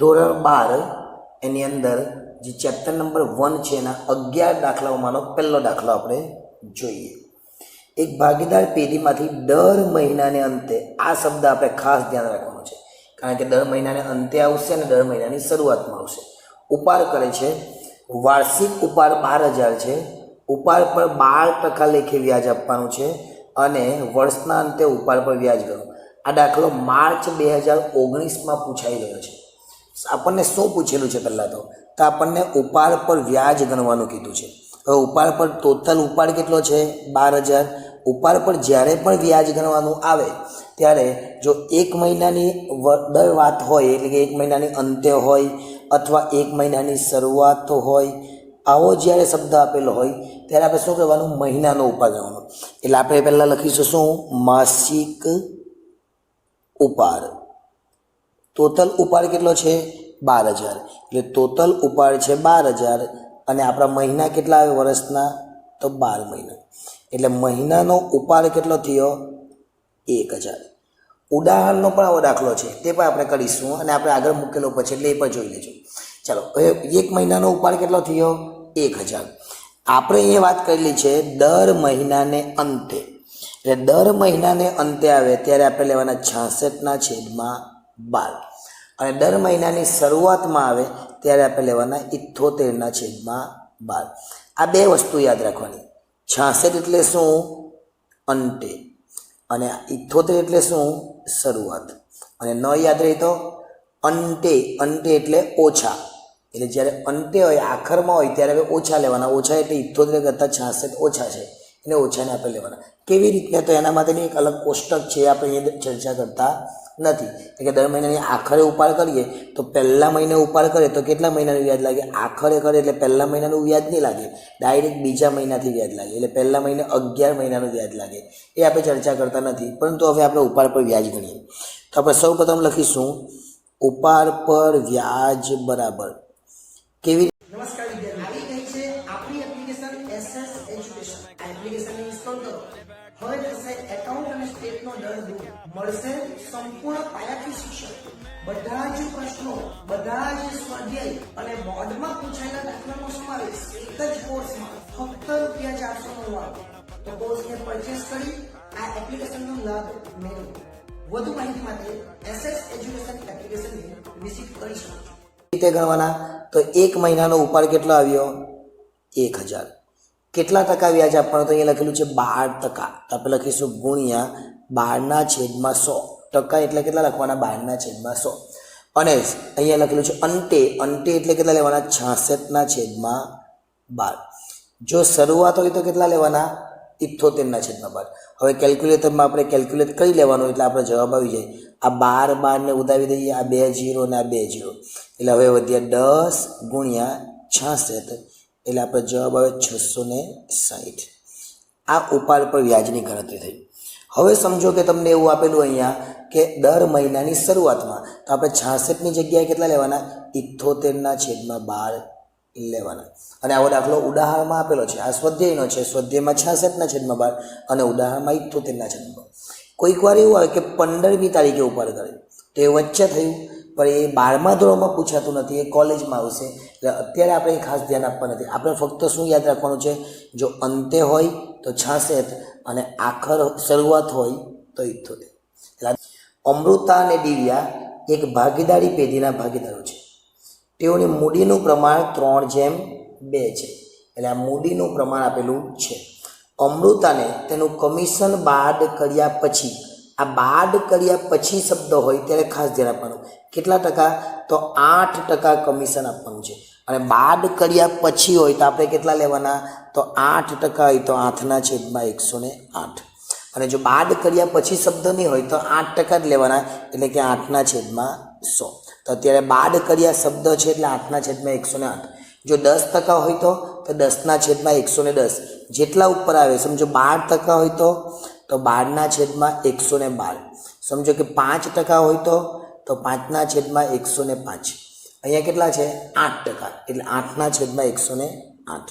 ધોરણ 12 એની અંદર જે ચેપ્ટર નંબર 1 છે એના 11 દાખલાઓમાંનો પહેલો દાખલો આપણે જોઈએ. એક ભાગીદાર પેઢીમાંથી દર મહિનાને અંતે આ શબ્દ આપણે ખાસ ધ્યાન રાખવાનો છે, કારણ કે દર મહિનાને અંતે આવશે અને દર મહિનાની શરૂઆતમાં આવશે. ઉપાડ કરે છે, વાર્ષિક ઉપાડ 12,000 છે, ઉપાડ પર 12% લેખે વ્યાજ આપવાનું છે અને વર્ષના અંતે ઉપાડ પર વ્યાજ ગણો. આ દાખલો માર્ચ 2019માં પૂછાઈ ગયો છે. આપણને શું પૂછેલું છે? પહેલાં તો આપણને ઉપાડ પર વ્યાજ ગણવાનું કીધું છે. હવે ઉપાડ પર ટોટલ ઉપાડ કેટલો છે? 12,000. ઉપાડ પર જ્યારે પણ વ્યાજ ગણવાનું આવે ત્યારે જો એક મહિનાની દર વાત હોય, એટલે કે એક મહિનાની અંતે હોય અથવા એક મહિનાની શરૂઆત હોય, આવો જ્યારે શબ્દ આપેલો હોય ત્યારે આપણે શું કરવાનું? મહિનાનો ઉપાડ ગણવાનો. એટલે આપણે પહેલાં લખીશું શું? માસિક ઉપાડ. ટોટલ ઉપાડ કેટલો છે? 12,000. એટલે ટોટલ ઉપાડ છે 12,000 અને આપણા મહિના કેટલા આવે વર્ષના? તો 12 મહિના. એટલે મહિનાનો ઉપાડ કેટલો થયો? 1,000. ઉદાહરણનો પણ આવો દાખલો છે, તે પણ આપણે કરીશું અને આપણે આગળ મૂકેલો પછી એટલે એ પણ જોઈ લેજો. ચાલો, હવે એક મહિનાનો ઉપાડ કેટલો થયો? 1,000. આપણે અહીંયા વાત કરેલી છે દર મહિનાને અંતે. એટલે દર મહિનાને અંતે આવે ત્યારે આપણે લેવાના 66/12 અને દર મહિનાની શરૂઆતમાં આવે ત્યારે આપણે લેવાના 78/12. આ બે વસ્તુ યાદ રાખવાની. 66 એટલે શું? અંતે. અને 78 એટલે શું? શરૂઆત. અને ન યાદ રહી તો અંતે. અંતે એટલે ઓછા. એટલે જ્યારે અંતે હોય, આખરમાં હોય ત્યારે આપણે ઓછા લેવાના. ઓછા એટલે 78 કરતાં 66 ઓછા છે, એને ઓછાને આપણે લેવાના. કેવી રીતે? તો એના માટેની એક અલગ કોષ્ટક છે, આપણે અહીંયા ચર્ચા કરતા નથી. એટલે કે દર મહિનાની આખરે ઉપાડ કરીએ તો પહેલા મહિને ઉપાડ કરીએ તો કેટલા મહિનાનું વ્યાજ લાગે? આખરે કરે એટલે પહેલા મહિનાનું વ્યાજ નહીં લાગે, ડાયરેક્ટ બીજા મહિનાથી વ્યાજ લાગે. એટલે પહેલા મહિને 11 મહિનાનું વ્યાજ લાગે. એ આપણે ચર્ચા કરતા નથી, પરંતુ હવે આપણે ઉપાડ પર વ્યાજ ગણીએ. તો આપણે સૌ પ્રથમ લખીશું ઉપાડ પર વ્યાજ બરાબર કેવી. નમસ્કાર વિદ્યાર્થીઓ, આવી ગઈ છે આપણી એપ્લિકેશન SS એજ્યુકેશન. આ એપ્લિકેશન ઇન્સ્ટોલ કરો. હવે થશે એકાઉન્ટ અને સ્ટેટનો દર દૂર. મળશે સંપૂર્ણ પાયાથી શિક્ષણ. બધા જ પ્રશ્નો, બધા જ સ્વાધ્યાય અને બોર્ડમાં પૂછાયેલા દાખલાનો સમાવેશ એક જ કોર્સમાં ફક્ત ₹499. તો કોર્સને પરચેસ કરી આ એપ્લિકેશનનો લાભ મેળવો. વધુ માહિતી માટે SS એજ્યુકેશન એપ્લિકેશનને વિઝિટ કરી શકો છો. રીતે ગણવાના તો એક મહિનાનો ઉપાડ કેટલો આવ્યો? 1,000. કેટલા ટકા વ્યાજ આપવાનું? તો અહીંયા લખેલું છે 12%. તો આપણે લખીશું ગુણ્યા 12/100. ટકા એટલે કેટલા લખવાના? 12/100. અને અહીંયા લખેલું છે અંતે. અંતે એટલે કેટલા લેવાના? 66/12. જો શરૂઆત હોય તો કેટલા લેવાના? 78/12. હવે કેલ્ક્યુલેટરમાં આપણે કેલ્ક્યુલેટ કરી લેવાનું એટલે આપણો જવાબ આવી જાય. આ 12 ને ઉદાવી દઈએ, આ 2 0 ને આ 2 0. એટલે હવે વધ્યા 10 ગુણ્યા 66 એટલે આપણો જવાબ આવે 660. આ ઉપાડ પર વ્યાજની ગણતરી થઈ. હવે સમજો કે તમને એવું આપેલું અહીંયા કે દર મહિનાની શરૂઆતમાં, તો આપણે 66ની જગ્યાએ કેટલા લેવાના? 78/12 લેવાના. અને આવો દાખલો ઉદાહરણમાં આપેલો છે. આ સ્વાધ્યાયનો છે. સ્વાધ્યાયમાં 66/12 અને ઉદાહરણમાં 78/12. કોઈક વાર એવું આવે કે 15મી તારીખે ઉપાડ કરે, તો એ વચ્ચે થયું, પણ એ 12મા ધોરણમાં પૂછાતું નથી, એ કોલેજમાં આવશે. એટલે અત્યારે આપણે ખાસ ધ્યાન આપવા નથી. આપણે ફક્ત શું યાદ રાખવાનું છે? જો અંતે હોય તો 66 અને આખર શરૂઆત હોય તો 78. એટલે અમૃતા અને દિવ્યા એક ભાગીદારી પેઢીના ભાગીદારો છે. તેઓની મૂડીનું પ્રમાણ 3/2 છે. એટલે આ મૂડીનું પ્રમાણ આપેલું છે. અમૃતાને તેનું કમિશન બાદ કર્યા પછી, આ બાદ કર્યા પછી શબ્દ હોય ત્યારે ખાસ ધ્યાન આપવાનું. કેટલા ટકા? તો 8% કમિશન આપવાનું છે. અને બાદ કર્યા પછી હોય તો આપણે કેટલા લેવાના? તો 8% હોય તો 8/108. અને જો બાદ કર્યા પછી શબ્દ નહીં હોય તો 8% જ લેવાના, એટલે કે 8/100. તો અત્યારે બાદ કર્યા શબ્દ છે એટલે 8/108. જો 10% હોય તો 10/110. જેટલા ઉપર આવે, સમજો 12% હોય તો 12/112. સમજો કે 5% હોય તો 5/105. અહીંયા કેટલા છે? 8%, એટલે 8/108.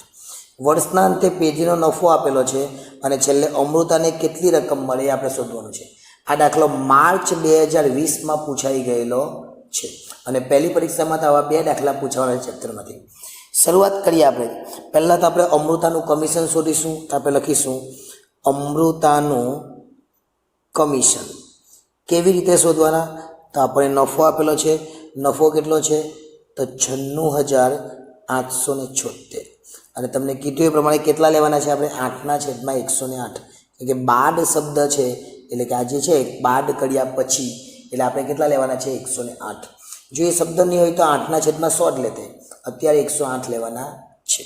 વર્ષના અંતે પેઢીનો નફો આપેલો છે અને છેલ્લે અમૃતાને કેટલી રકમ મળે આપણે શોધવાનું છે. આ દાખલો માર્ચ 2020માં પૂછાઈ ગયેલો છે. અને પહેલી પરીક્ષામાં તો આવા 2 દાખલા પૂછાવાના ચેપ્ટરમાંથી. શરૂઆત કરીએ આપણે. પહેલાં તો આપણે અમૃતાનું કમિશન શોધીશું. તો આપણે લખીશું અમૃતાનું કમિશન. કેવી રીતે શોધવાના? તો આપણે નફો આપેલો છે. નફો કેટલો છે? તો 96,876. અને તમને કીધું એ પ્રમાણે કેટલા લેવાના છે આપણે? 8/108. કે બાદ શબ્દ છે એટલે કે આ જે છે બાદ કર્યા પછી એટલે આપણે કેટલા લેવાના છે? 108. જો એ શબ્દ નહીં હોય તો 8/100 જ લેતે. અત્યારે 108 લેવાના છે.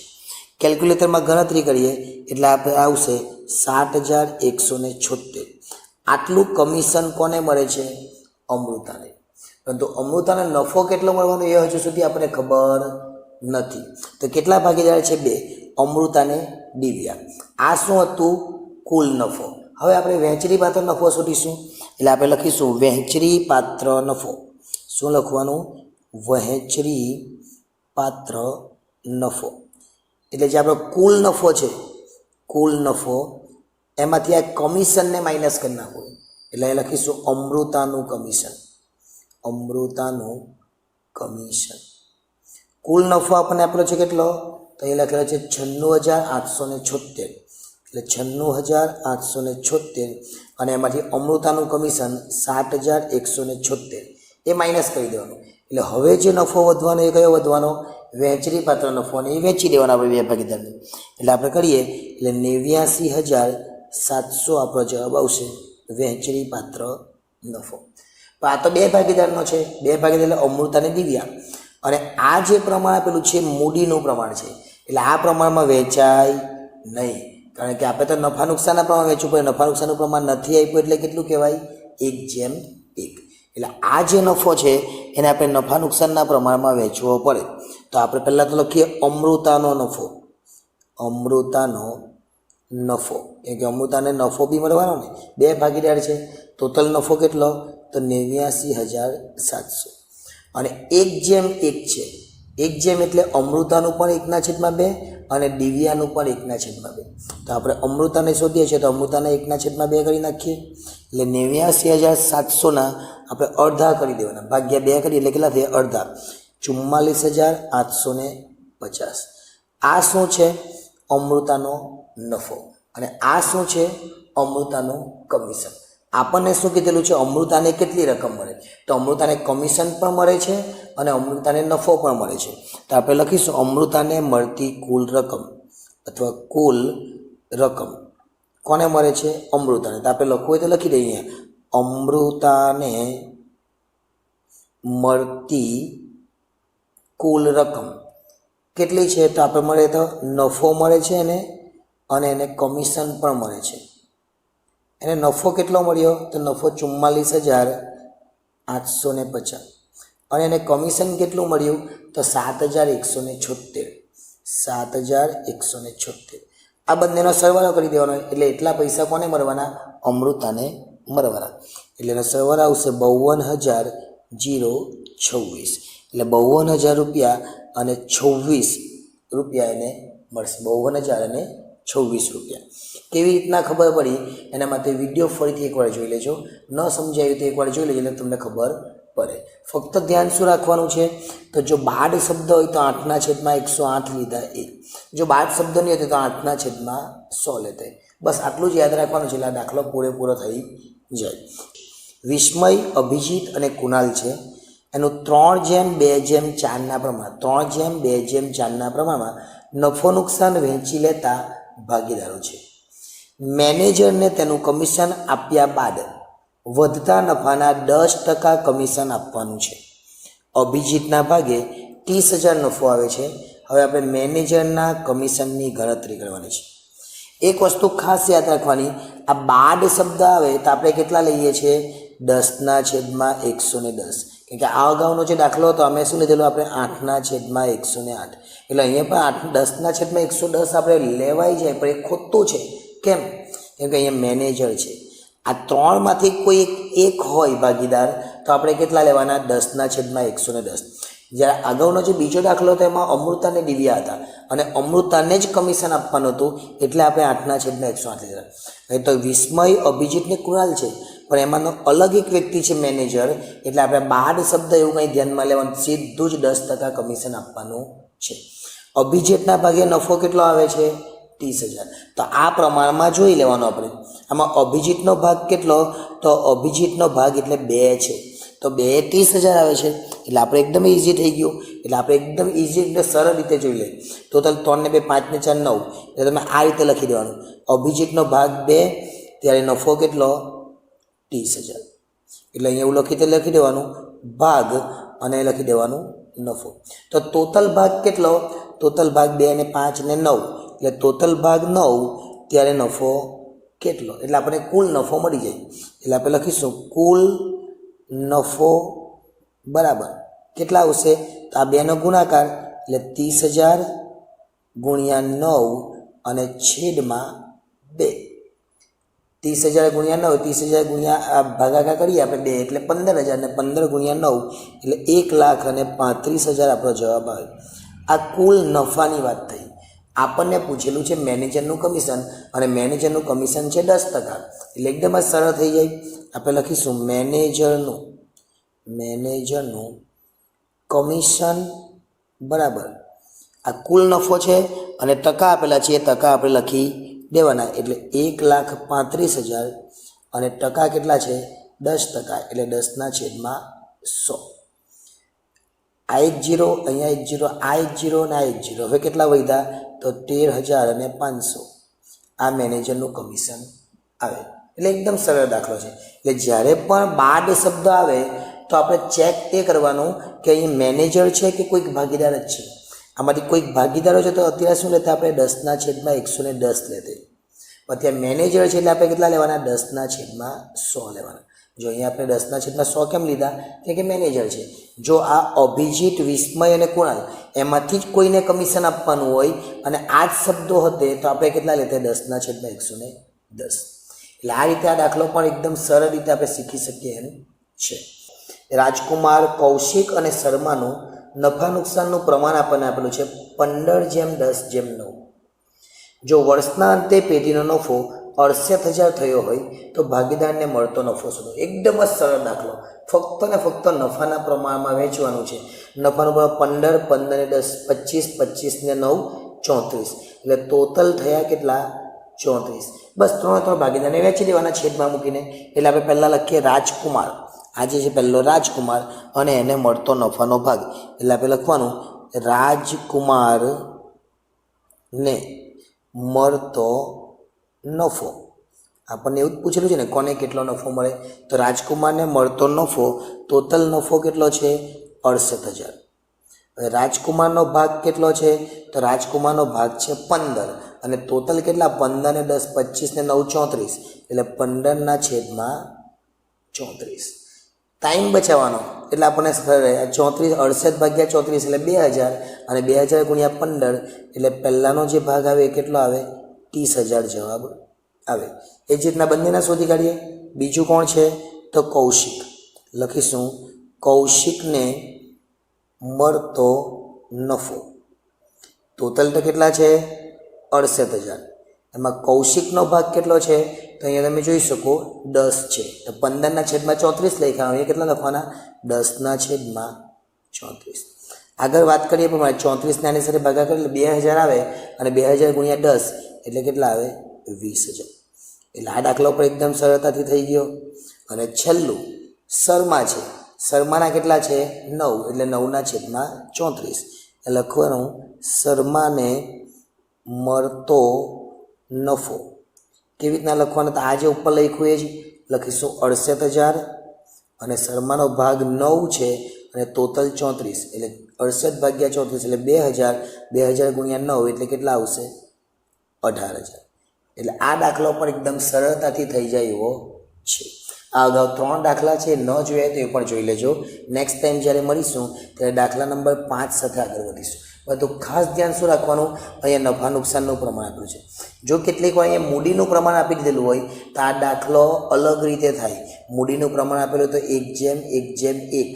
કેલ્ક્યુલેટરમાં ગણતરી કરીએ એટલે આપણે આવશે 60,176. આટલું કમિશન કોને મળે છે? અમૃતાને. પરંતુ અમૃતાને નફો કેટલો મળવાનો એ હજુ સુધી આપણે ખબર નથી. તો કેટલા ભાગીદાર છે? 2. અમૃતાને દિવ્યા. આ શું હતું? કુલ નફો. હવે આપણે વહેંચણી પાત્ર નફો શોધીશું. એટલે આપણે લખીશું વહેંચણી પાત્ર નફો. શું લખવાનું? વહેંચણી પાત્ર નફો. એટલે જે આપણો કુલ નફો છે, કુલ નફો એમાંથી આ કમિશનને માઇનસ કરી નાખવું. એટલે એ લખીશું અમૃતાનું કમિશન. અમૃતાનું કમિશન. કુલ નફો આપણને આપેલો છે કેટલો? તો એ લખેલો છે 96,876. એટલે 96,876 અને એમાંથી અમૃતાનું કમિશન 60,176 એ માઇનસ કરી દેવાનું. એટલે હવે જે નફો વધવાનો એ કયો વધવાનો? વહેંચણી પાત્ર નફો. અને એ વેચી દેવાનો આપણે 2 ભાગીદારને. એટલે આપણે કરીએ એટલે 89,700 આપણો જવાબ આવશે વહેંચણી પાત્ર નફો. તો આ તો 2 ભાગીદારનો છે. 2 ભાગીદાર એટલે અમૃત અને દિવ્યા. અને આ જે પ્રમાણ આપેલું છે મૂડીનું પ્રમાણ છે. એટલે આ પ્રમાણમાં વેચાય નહીં. કારણ કે આપણે તો નફા નુકસાનના પ્રમાણ વેચવું પડે. નફા નુકસાનનું પ્રમાણ નથી આપ્યું એટલે કેટલું કહેવાય? 1/1. એટલે આ જે નફો છે એને આપણે નફા નુકસાનના પ્રમાણમાં વેચવો પડે. તો આપણે પહેલાં તો લખીએ અમૃતાનો નફો. અમૃતાનો નફો. કે અમૃતાને નફો બી મળવાનો ને. 2 ભાગીદાર છે. ટોટલ નફો કેટલો? તો 89,700. અને 1/1 છે. 1 એટલે અમૃતાનું પણ 1/2 અને દિવ્યાનું પણ 1/2. તો આપણે અમૃતાને શોધીએ છીએ તો અમૃતાને 1/2 કરી નાખીએ. એટલે 89,700ના આપણે અડધા કરી દેવાના. ભાગ્યા 2 કરીએ એટલે કેટલા થયા? અડધા. 44,850. આ શું છે? અમૃતાનો નફો. અને આ શું છે? અમૃતાનું કમિશન. આપણને શું કીધેલું છે? અમૃતાને કેટલી રકમ મળે? તો અમૃતાને કમિશન પણ મળે છે અને અમૃતાને નફો પણ મળે છે. તો આપણે લખીશું અમૃતાને મળતી કુલ રકમ અથવા કુલ રકમ કોને મળે છે? અમૃતાને. તો આપણે લખવું હોય તો લખી દઈએ અમૃતાને મળતી કુલ રકમ કેટલી છે? તો આપણે મળે તો નફો મળે છે અને એને કમિશન પણ મળે છે. એને નફો કેટલો મળ્યો? તો નફો 44,850 અને એને કમિશન કેટલું મળ્યું? તો 7,176. 7,176. આ બંનેનો સરવાળો કરી દેવાનો. એટલે એટલા પૈસા કોને મળવાના? અમૃતાને મળવાના. એટલે એનો સરવાળો આવશે 52,026. એટલે 52,000 રૂપિયા અને 26 રૂપિયા એને મળશે. 52,026 રૂપિયા. કેવી રીતના ખબર પડી એના માટે વિડીયો ફરીથી એકવાર જોઈ લેજો. ન સમજાયું તો એકવાર જોઈ લેજો એટલે તમને ખબર પડે. ફક્ત ધ્યાન શું રાખવાનું છે? તો જો બાદ શબ્દ હોય તો 8/108 લીધા એ. જો બાદ શબ્દ નહીં હોય તો 8/100 લેતા. બસ આટલું જ યાદ રાખવાનું છે એટલે આ દાખલો પૂરેપૂરો થઈ જાય. વિસ્મય, અભિજીત અને કુણાલ છે. એનું 3/2/4ના પ્રમાણ 3/2/4ના પ્રમાણમાં નફો નુકસાન વહેંચી લેતા ભાગીદારો છે. મેનેજરને તેનું કમિશન આપ્યા બાદ વધતા નફાના 10% કમિશન આપવાનું છે. અભિજીતના ભાગે 30,000 નફો આવે છે. હવે આપણે મેનેજરના કમિશનની ગણતરી કરવાની છે. એક વસ્તુ ખાસ યાદ રાખવાની, આ બાદ શબ્દ આવે તો આપણે કેટલા લઈએ છીએ? 10/110. કેમ કે આ અગાઉનો જે દાખલો હતો અમે શું લીધેલું? આપણે 8/108. એટલે અહીંયા પણ 10/110 આપણે લેવાઈ જાય પણ એ ખોટું છે. કેમ? કેમ કે અહીંયા મેનેજર છે. આ 3માંથી કોઈ એક હોય ભાગીદાર તો આપણે કેટલા લેવાના? 10/110. જ્યારે અગાઉનો જે બીજો દાખલો હતો એમાં અમૃતા અને દિવ્યા હતા અને અમૃતાને જ કમિશન આપવાનું હતું એટલે આપણે 8/108 લીધા. તો વિસ્મય, અભિજીત ને કુણાલ છે. પણ એમાંનો અલગ એક વ્યક્તિ છે મેનેજર, એટલે આપણે બાદ શબ્દ એવું કંઈ ધ્યાનમાં લેવાનું, સીધું જ 10% કમિશન આપવાનું છે. અભિજીતના ભાગે નફો કેટલો આવે છે? 30,000. તો આ પ્રમાણમાં જોઈ લેવાનું આપણે. આમાં અભિજીતનો ભાગ કેટલો? તો અભિજીતનો ભાગ એટલે 2 છે, તો 2 30,000 આવે છે, એટલે આપણે એકદમ ઇઝી થઈ ગયું. એટલે આપણે એકદમ ઇઝી એટલે સરળ રીતે જોઈ લઈએ. ટોટલ 3 ને 2 5 ને 4 9, એટલે તમે આ રીતે લખી દેવાનું. અભિજીતનો ભાગ 2, ત્યારે નફો કેટલો? 30,000. એટલે અહીંયા એવું લખી દેવાનું ભાગ અને લખી દેવાનું નફો. તો ટોટલ ભાગ કેટલો? ટોટલ ભાગ 2 ને 5 ને 9, એટલે ટોટલ ભાગ 9, ત્યારે નફો કેટલો? એટલે આપણે કુલ નફો મળી જાય. એટલે આપણે લખીશું કુલ નફો બરાબર કેટલા આવશે? તો આ 2નો ગુણાકાર, એટલે 30,000 ગુણ્યા 9 અને છેદમાં 2. 30,000 ગુણ્યા 9, 30,000 ગુણ્યા આ ભાગાકાર કરીએ આપણે 2, એટલે 15,000 ને 15 ગુણ્યા 9, એટલે 1,35,000 આપણો જવાબ આવે. આ કુલ નફાની વાત થઈ. આપણને પૂછેલું છે મેનેજરનું કમિશન, અને મેનેજરનું કમિશન છે 10%, એટલે એકદમ જ સરળ થઈ જાય. આપણે લખીશું મેનેજરનું કમિશન બરાબર આ કુલ નફો છે, અને ટકા આપેલા છે એ ટકા આપણે લખી દેવાના. એટલે 1,35,000 અને ટકા કેટલા છે? 10%, એટલે 10/100. આ 1 0, અહીંયા 1 0, આ 1 0 અને આ 1 0. હવે કેટલા વધ્યા? તો 13,500. આ મેનેજરનું કમિશન આવે. એટલે એકદમ સરળ દાખલો છે. એટલે જ્યારે પણ બાદ શબ્દ આવે તો આપણે ચેક તે કરવાનું કે અહીં મેનેજર છે કે કોઈક ભાગીદાર જ છે. આમાંથી કોઈક ભાગીદારો છે તો અત્યારે શું લેતા? આપણે 10/110 લેતે. અત્યારે મેનેજર છે એટલે આપણે કેટલા લેવાના? 10/100 લેવાના. જો અહીંયા આપણે 10/100 કેમ લીધા? કે મેનેજર છે. જો આ અભિજીત, વિસ્મય અને કુણાલ એમાંથી જ કોઈને કમિશન આપવાનું હોય અને આ જ શબ્દો હતે તો આપણે કેટલા લેતે? 10/110. એટલે આ રીતે આ દાખલો પણ એકદમ સરળ રીતે આપણે શીખી શકીએ એમ છે. રાજકુમાર, કૌશિક અને શર્માનું નફા નુકસાનનું પ્રમાણ આપણને આપેલું છે 15/10/9. જો વર્ષના અંતે પેઢીનો નફો 68,000 થયો હોય તો ભાગીદારને મળતો નફો શોધો. એકદમ જ સરળ દાખલો. ફક્ત ને ફક્ત નફાના પ્રમાણમાં વહેંચવાનું છે. નફાનું પ્રમાણ 15, 15 ને 10, 25, 25 ને 9, 34. એટલે ટોટલ થયા કેટલા? 34. બસ 3 ભાગીદારને વહેંચી દેવાના છેદમાં મૂકીને. એટલે આપણે પહેલાં લખીએ રાજકુમાર. આજે છે પહેલો રાજકુમાર અને એને મળતો નફાનો ભાગ. એટલે આપણે લખવાનું રાજકુમારને મળતો નફો. આપણને એવું જ પૂછેલું છે ને કોને કેટલો નફો મળે? તો રાજકુમારને મળતો નફો, ટોટલ નફો કેટલો છે? 68,000. હવે રાજકુમારનો ભાગ કેટલો છે? તો રાજકુમારનો ભાગ છે 15, અને ટોટલ કેટલા? 15 ને 10, 25 ને 9, 34. એટલે 15/34. ટાઈમ બચાવવાનો એટલે આપણને 34 68/34 એટલે 2000, અને 2000 ગુણ્યા 15 એટલે પહેલાંનો જે ભાગ આવે એ કેટલો આવે? 30,000 જવાબ આવે. એ જ રીતના બંનેના શોધી કાઢીએ. બીજું કોણ છે? તો કૌશિક. લખીશું કૌશિકને મળતો નફો. ટોટલ તો કેટલા છે? 68,000. એમાં કૌશિકનો ભાગ કેટલો છે? તો અહીંયા તમે જોઈ શકો 10 છે. તો 15/34 લખ્યા હોય, કેટલા લખવાના? 10/34. આગળ વાત કરીએ પ્રમાણે 34 આની સાથે ભાગાકાર એટલે 2000 આવે, અને 2000 ગુણ્યા 10 એટલે કેટલા આવે? 20,000. એટલે આ દાખલો પર એકદમ સરળતાથી થઈ ગયો. અને છેલ્લું શર્મા છે. શર્માના કેટલા છે? 9, એટલે 9/34. એટલે લખવાનું શર્માને મળતો નફો. કેવી રીતના લખવાનો? તો આ જે ઉપર લખ્યું એ જ લખીશું 68,000, અને શર્માનો ભાગ 9 છે અને ટોટલ 34, એટલે 68/34 એટલે 2000. 2000 ગુણ્યા 9 એટલે કેટલા આવશે? 18,000. એટલે આ દાખલો પણ એકદમ સરળતાથી થઈ જાય એવો છે. આ અગાઉ 3 દાખલા છે, ન જોયા તો એ પણ જોઈ લેજો. નેક્સ્ટ ટાઈમ જ્યારે મળીશું ત્યારે દાખલા નંબર 5 સાથે આગળ વધીશું. બધું ખાસ ધ્યાન શું રાખવાનું? અહીંયા નફા નુકસાનનું પ્રમાણ આપ્યું છે. જો કેટલીક વાર અહીંયા મૂડીનું પ્રમાણ આપી દીધેલું હોય તો આ દાખલો અલગ રીતે થાય. મૂડીનું પ્રમાણ આપેલું તો 1/1/1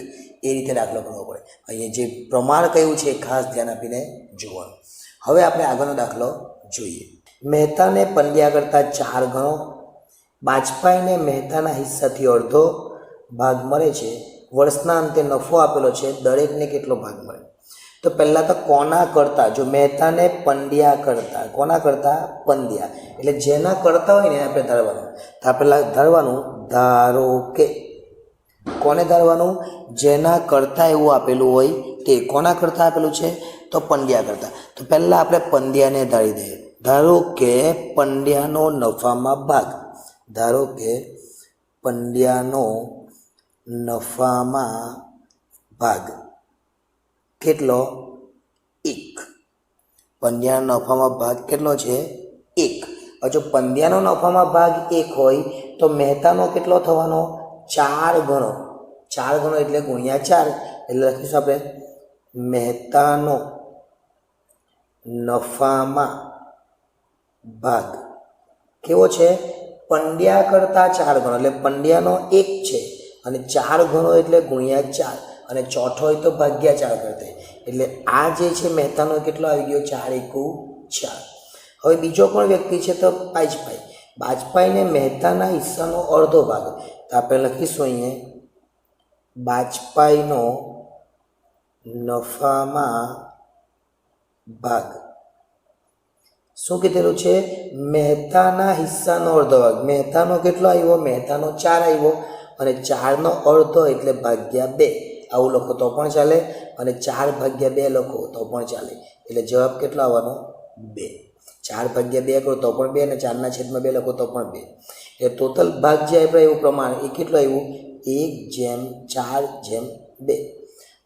એ રીતે દાખલો કરવો પડે. અહીંયા જે પ્રમાણ કયું છે ખાસ ધ્યાન આપીને જોવાનું. હવે આપણે આગળનો દાખલો જોઈએ. મહેતાને પંડ્યા કરતાં 4 ગણો બાજપાઈને મહેતાના હિસ્સાથી અડધો ભાગ મળે છે. વર્ષના અંતે નફો આપેલો છે, દરેકને કેટલો ભાગ મળે? તો પહેલાં તો કોના કરતા, જો મહેતાને પંડ્યા કરતા, કોના કરતા? પંડ્યા, એટલે જેના કરતા હોય ને એને આપણે ધારવાનું. તો પહેલાં ધારવાનું, ધારો કે, કોને ધારવાનું? જેના કરતા એવું આપેલું હોય તે. કોના કરતા આપેલું છે? તો પંડ્યા કરતા. તો પહેલાં આપણે પંડ્યાને ધારી દઈએ. ધારો કે પંડ્યાનો નફામાં ભાગ, ધારો કે પંડ્યાનો નફામાં ભાગ કેટલો? 1. પંડ્યાનો નફામાં ભાગ કેટલો છે? 1. હવે જો પંડ્યાનો નફામાં ભાગ 1 હોય તો મહેતાનો કેટલો થવાનો? 4 ગણો. 4 ગણો એટલે ગુણ્યા 4, એટલે લખીશું આપણે મહેતાનો નફામાં ભાગ કેવો છે? પંડ્યા કરતાં 4 ગણો, એટલે પંડ્યાનો 1 છે અને 4 ગણો એટલે ગુણ્યા 4, અને ચોથો હોય તો ભાગ્યા 4 કરતા. એટલે આ જે છે મહેતાનો કેટલો આવી ગયો? 4 × 4. હવે બીજો પણ વ્યક્તિ છે તો બાજપાઈ. બાજપાઈને મહેતાના હિસ્સાનો અડધો ભાગ, તો આપણે લખીશું અહીંયા બાજપાઈનો નફામાં ભાગ. શું કીધેલું છે? મહેતાના હિસ્સાનો અડધો ભાગ. મહેતાનો કેટલો આવ્યો? મહેતાનો 4 આવ્યો, અને 4નો અડધો એટલે ભાગ્યા 2. આવું લખો તો પણ ચાલે, અને 4/2 લખો તો પણ ચાલે. એટલે જવાબ કેટલો આવવાનો? 2. 4/2 કરો તો પણ 2, અને 4/2 લખો તો પણ 2. એટલે ટોટલ ભાગ જે આપણે એવું પ્રમાણ એ કેટલું આવ્યું? 1/4/2.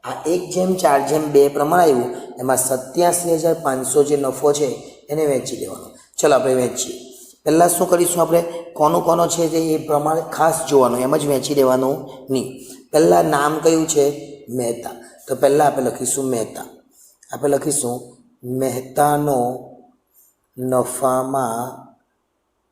આ 1/4/2 પ્રમાણ આવ્યું. એમાં 87,500 જે નફો છે એને વેચી દેવાનો. ચલો આપણે વેચીએ. પહેલાં શું કરીશું આપણે? કોનો છે જે એ પ્રમાણે ખાસ જોવાનું, એમ જ વેચી દેવાનું નહીં. પહેલાં નામ કયું છે? મહેતા. તો પહેલાં આપણે લખીશું મહેતા. આપણે લખીશું મહેતાનો નફામાં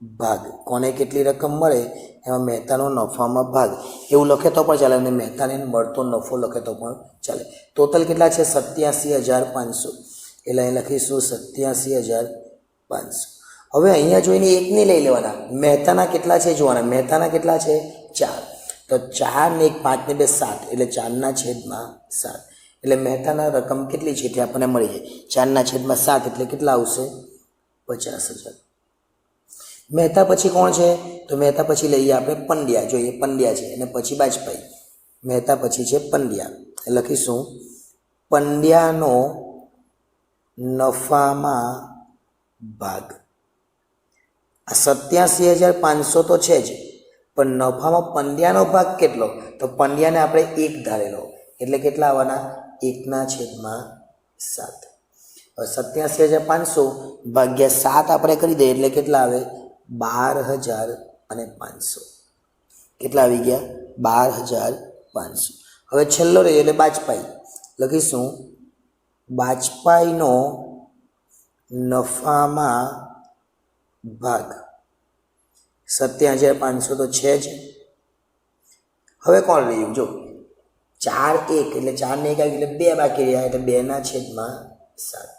ભાગ. કોને કેટલી રકમ મળે એમાં મહેતાનો નફામાં ભાગ એવું લખે તો પણ ચાલે, અને મહેતાને મળતો નફો લખે તો પણ ચાલે. ટોટલ કેટલા છે? 87,500. એટલે અહીં લખીશું 87,500. હવે અહીંયા જોઈને એકને લઈ લેવાના. મહેતાના કેટલા છે જોવાના. મહેતાના કેટલા છે? 4. તો 4 ને 1 5 ને 2 7, એટલે 4/7. એટલે મહેતાના રકમ કેટલી છે તે આપણને મળી જાય. 4/7 એટલે કેટલા આવશે? 50,000. મહેતા પછી કોણ છે? તો મહેતા પછી લઈએ આપણે પંડ્યા. જોઈએ પંડ્યા છે, અને પછી બાજપાઈ. મહેતા પછી છે પંડ્યા. લખીશું પંડ્યાનો નફામાં ભાગ. આ 87,500 તો છે જ, પણ નફામાં પંડ્યાનો ભાગ કેટલો? તો પંડ્યાને આપણે 1 ધારેલો, એટલે કેટલા આવવાના? 1/7. 87,500 ભાગ્યા 7 આપણે કરી દઈએ એટલે કેટલા આવે? 12,500. કેટલા આવી ગયા? 12,500. હવે છેલ્લો રહ્યો એટલે બાજપાઈ. લખીશું બાજપાઈનો નફામાં ભાગ. 87,500 તો છે જ. હવે કોણ રહ્યું? જો 4 1 એટલે 4 ને 1 આવી એટલે 2 બાકી રહ્યા, એટલે 2/7.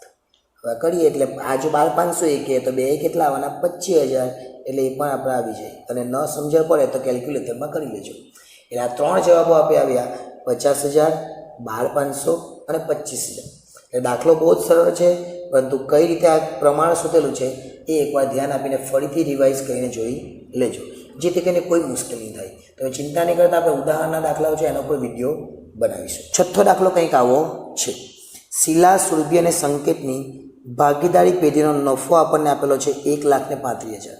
હવે કરીએ એટલે આ જો 12,500 તો 2 કેટલા આવવાના? 25,000. એટલે એ પણ આપણે આવી જાય. અને ન સમજણ પડે તો કેલ્ક્યુલેટરમાં કરી લેજો. એટલે આ 3 જવાબો આપણે આવ્યા: 50,000, 12,500 અને 25,000. એ દાખલો બહુ જ સરળ છે, પરંતુ કઈ રીતે આ પ્રમાણ શોધેલું છે એ એકવાર ધ્યાન આપીને ફરીથી રિવાઇઝ કરીને જોઈ લેજો, જેથી કરીને કોઈ મુશ્કેલી નહીં થાય. તો ચિંતા નહીં કરતા, આપણે ઉદાહરણના દાખલાઓ છે એનો પર વિડીયો બનાવીશું. છઠ્ઠો દાખલો કંઈક આવો છે. શીલા, સુરભી અને સંકેતની ભાગીદારી પેઢીનો નફો આપણને આપેલો છે 1,35,000,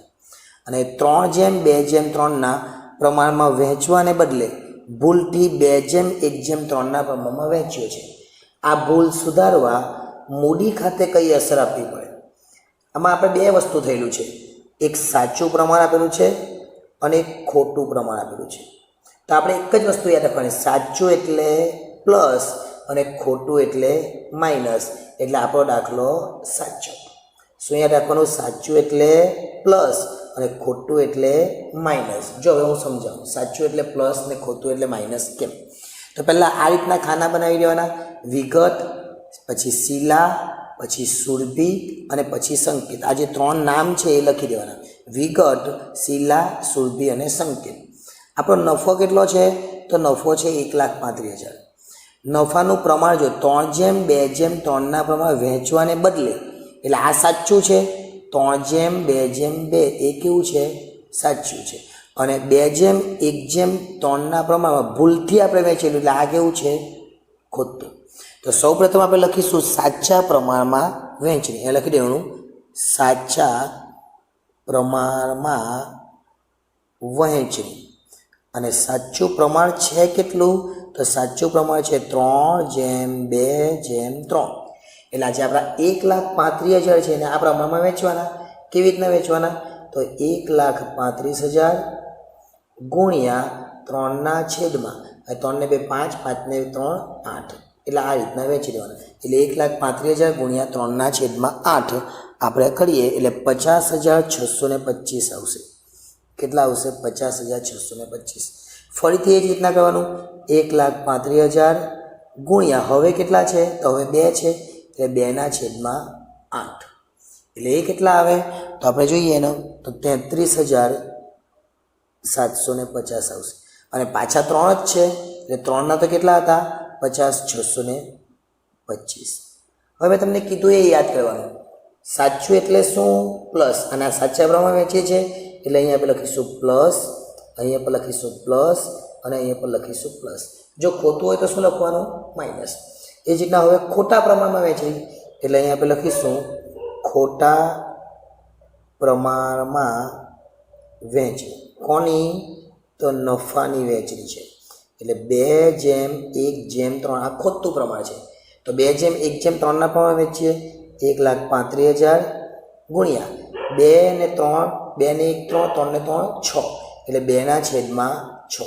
અને 3/2/3 પ્રમાણમાં વહેંચવાને બદલે ભૂલથી 2/1/3 પ્રમાણમાં વહેંચ્યો છે. આ ભૂલ સુધારવા મૂડી ખાતે કઈ અસર આપવી પડે? આમાં આપણે 2 વસ્તુ થયેલું છે. એક સાચું પ્રમાણ આપેલું છે અને એક ખોટું પ્રમાણ આપેલું છે. તો આપણે એક જ વસ્તુ યાદ રાખવાની, સાચું એટલે પ્લસ અને ખોટું એટલે માઇનસ. એટલે આપણો દાખલો સાચો. શું યાદ રાખવાનું? સાચું એટલે પ્લસ અને ખોટું એટલે માઇનસ. જો હવે હું સમજાવું, સાચું એટલે પ્લસ ને ખોટું એટલે માઇનસ કેમ. તો પહેલાં આ રીતના ખાના બનાવી દેવાના: વિગત, પછી શીલા, પછી સુરભી અને પછી સંકેત. આ જે 3 નામ છે એ લખી દેવાના: વિગત, શીલા, સુરભી અને સંકેત. આપણો નફો કેટલો છે? તો નફો છે 1,35,000. નફાનું પ્રમાણ જો 3:2:3 પ્રમાણે વહેંચવાને બદલે, એટલે આ સાચું છે, 3:2:2 એ કેવું છે? સાચું છે. અને 2:1:3 પ્રમાણમાં ભૂલથી આપણે વહેંચેલું, એટલે આ કેવું છે? ખોટું. તો સૌપ્રથમ આપણે લખીશું સાચા પ્રમાણમાં વહેંચણી. એ લખી દેવાનું સાચા પ્રમાણમાં વહેંચણી. અને સાચું પ્રમાણ છે કેટલું? તો સાચું પ્રમાણ છે 3:2:3. એટલે આજે આપણા 1,35,000 છે એને આ પ્રમાણમાં વેચવાના. કેવી રીતના વેચવાના? તો 1,35,000 ગુણ્યા 3/, 3 ને 2 5, 5 ને 3 8. એટલે આ રીતના વેચી દેવાના. એટલે 1,35,000 ગુણ્યા 3/8 આપણે કરીએ એટલે 50,625 આવશે. કેટલા આવશે? 50,625. ફરીથી એ જ રીતના કરવાનું. 1,35,000 ગુણ્યા હવે કેટલા છે? તો હવે 2 છે, એટલે 2/8. એટલે એ કેટલા આવે? તો આપણે જોઈએ એનો તો 33,750 આવશે. અને પાછા 3 જ છે, એટલે 3ના તો કેટલા હતા? 50,625. હવે તમને કીધું એ યાદ કરવાનું. સાચું એટલે શું? પ્લસ. અને આ સાચા પ્રમાણે વેચીએ છીએ એટલે અહીંયા આપણે લખીશું પ્લસ, અહીંયા પર લખીશું પ્લસ અને અહીંયા પર લખીશું પ્લસ. જો ખોટું હોય તો શું લખવાનું? માઇનસ. એ જ રીતના હવે ખોટા પ્રમાણમાં વેચી એટલે અહીંયા આપણે લખીશું ખોટા પ્રમાણમાં વહેંચણી. કોની? તો નફાની વહેંચણી છે. એટલે 2:1:3 આ ખોટું પ્રમાણ છે. તો 2:1:3 પ્રમાણે વેચીએ 1,35,000 ગુણ્યા 2 ને 3, 2 ને 1 3, 3 ને 3 6, એટલે 2/6.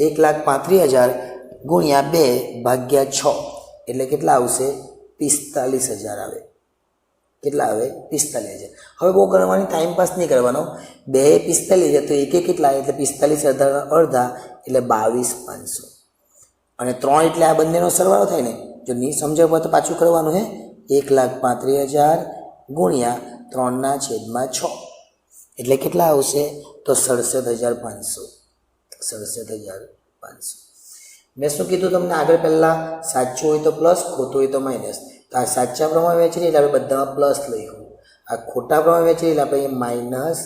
1,35,000 ગુણ્યા 2/6 એટલે કેટલા આવશે? 45,000 આવે. કેટલા આવે? 45,000. હવે બહુ ગણવાની ટાઈમ પાસ નહીં કરવાનો. 2 45,000 તો 1 કેટલા? એટલે 45,000 અડધા એટલે 22,500. અને 3 એટલે આ બંનેનો સરવાળો થાય ને. જો નહીં સમજાવ તો પાછું કરવાનું હે. 1,35,000 ગુણ્યા 3/6 એટલે કેટલા આવશે? તો 67,500. 67,500. મેં શું કીધું તમને આગળ? પહેલાં સાચું હોય તો પ્લસ, ખોટું હોય તો માઇનસ. તો આ સાચા પ્રમાણે વેચીને એટલે આપણે બધામાં પ્લસ લઈશું. આ ખોટા પ્રમાણે વેચીને એટલે આપણે માઇનસ,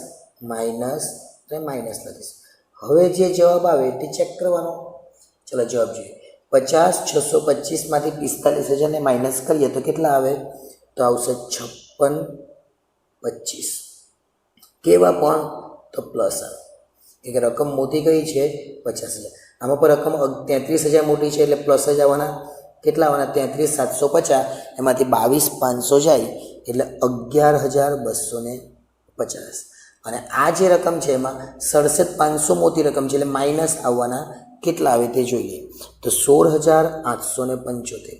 માઇનસ અને માઇનસ લખીશું. હવે જે જવાબ આવે તે ચેક કરવાનો. ચલો જવાબ જોઈએ. 50,625માંથી 45,000 ને માઇનસ કરીએ તો કેટલા આવે? તો આવશે 56,25. કેવા પણ? તો પ્લસ આવે. એક રકમ મોટી કઈ છે? 50,000. આમાં પર રકમ 33,000 મોટી છે એટલે પ્લસ જ આવવાના. કેટલા આવવાના? 33,750. એમાંથી 22,500 જાય એટલે 11,250. અને આ જે રકમ છે એમાં 67,500 મોટી રકમ છે એટલે માઇનસ આવવાના. કેટલા આવે તે જોઈએ. તો 16,875.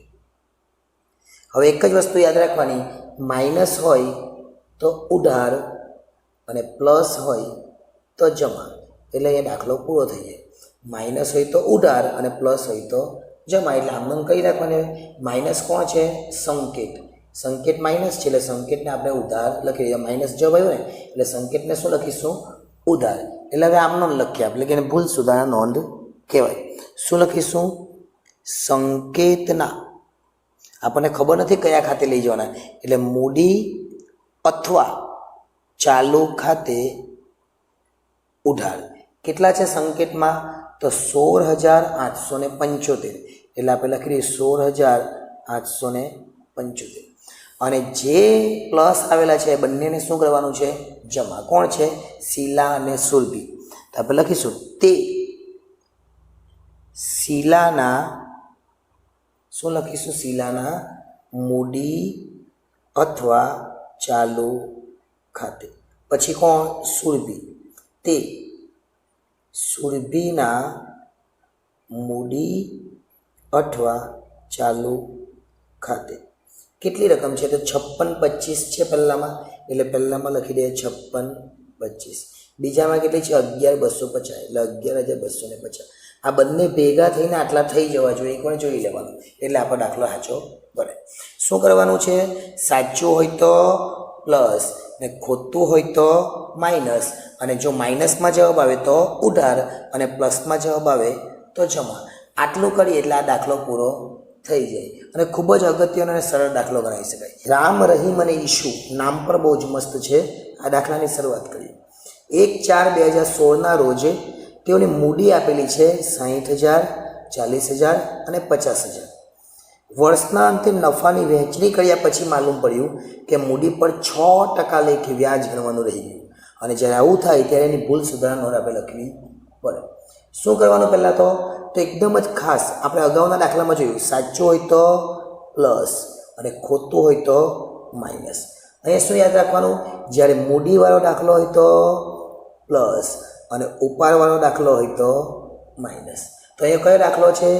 હવે એક જ વસ્તુ યાદ રાખવાની, માઇનસ હોય તો ઉધાર અને પ્લસ હોય તો જમા. એટલે એ દાખલો પૂરો થઈ જાય. માઇનસ હોય તો ઉધાર અને પ્લસ હોય તો જમા. એટલે આમ કઈ રાખવાની? માઇનસ કોણ છે? સંકેત. સંકેત માઇનસ છે એટલે સંકેતને આપણે ઉધાર લખી દઈએ. માઇનસ જવાબ આવ્યો ને એટલે સંકેતને શું લખીશું? ઉધાર. એટલે હવે આમ નોંધ લખીએ આપણે કે એને ભૂલ સુધારણા નોંધ કહેવાય. શું લખીશું? સંકેતના. આપણને ખબર નથી કયા ખાતે લઈ જવાના એટલે મૂડી અથવા ચાલુ ખાતે ઉધાર. કેટલા છે સંકેતમાં? તો 16,875. એટલે આપણે લખી દઈએ 16,875. અને જે પ્લસ આવેલા છે બંનેને શું કરવાનું છે? જમા. કોણ છે? શીલા અને સુરભી. તો આપણે લખીશું તે શીલાના, શું લખીશું? શીલાના મૂડી અથવા ચાલુ ખાતે. પછી કોણ? સુરભી. તે સુરભીના મૂડી અથવા ચાલુ ખાતે. કેટલી રકમ છે? તો 56,25 છે પહેલામાં, એટલે પહેલામાં લખી દે 56,25. બીજામાં કેટલી છે? 11,250 એટલે 11,250. આ બંને ભેગા થઈને આટલા થઈ જવા જોઈએ એકવાર જોઈ લેવાનું, એટલે આપણો દાખલો સાચો બને. શું કરવાનું છે? સાચું હોય તો પ્લસ ને ખોટું હોય તો માઇનસ, અને જો માઇનસમાં જવાબ આવે તો ઉધાર અને પ્લસમાં જવાબ આવે તો જમા. આટલું કરીએ એટલે આ દાખલો પૂરો થઈ જાય અને ખૂબ જ અગત્યનો અને સરળ દાખલો ગણાવી શકાય. રામ, રહીમ અને ઈશુ નામ પર બહુ જ મસ્ત છે. આ દાખલાની શરૂઆત કરીએ. 1/4/2016ના રોજ તેઓની મૂડી આપેલી છે 60,000, 40,000 અને 50,000. વર્ષના અંતે નફાની વહેંચણી કર્યા પછી માલુમ પડ્યું કે મૂડી પર 6% લેખે વ્યાજ ગણવાનું રહી ગયું, અને જ્યારે આવું થાય ત્યારે એની ભૂલ સુધારા નોંધ આપણે લખવી પડે. શું કરવાનું? પહેલાં તો એકદમ જ ખાસ આપણે અગાઉના દાખલામાં જોયું, સાચું હોય તો પ્લસ અને ખોટું હોય તો માઇનસ. અહીંયા શું યાદ રાખવાનું? જ્યારે મૂડીવાળો દાખલો હોય તો પ્લસ અને ઉપાડવાળો દાખલો હોય તો માઇનસ. તો અહીંયા કયો દાખલો છે?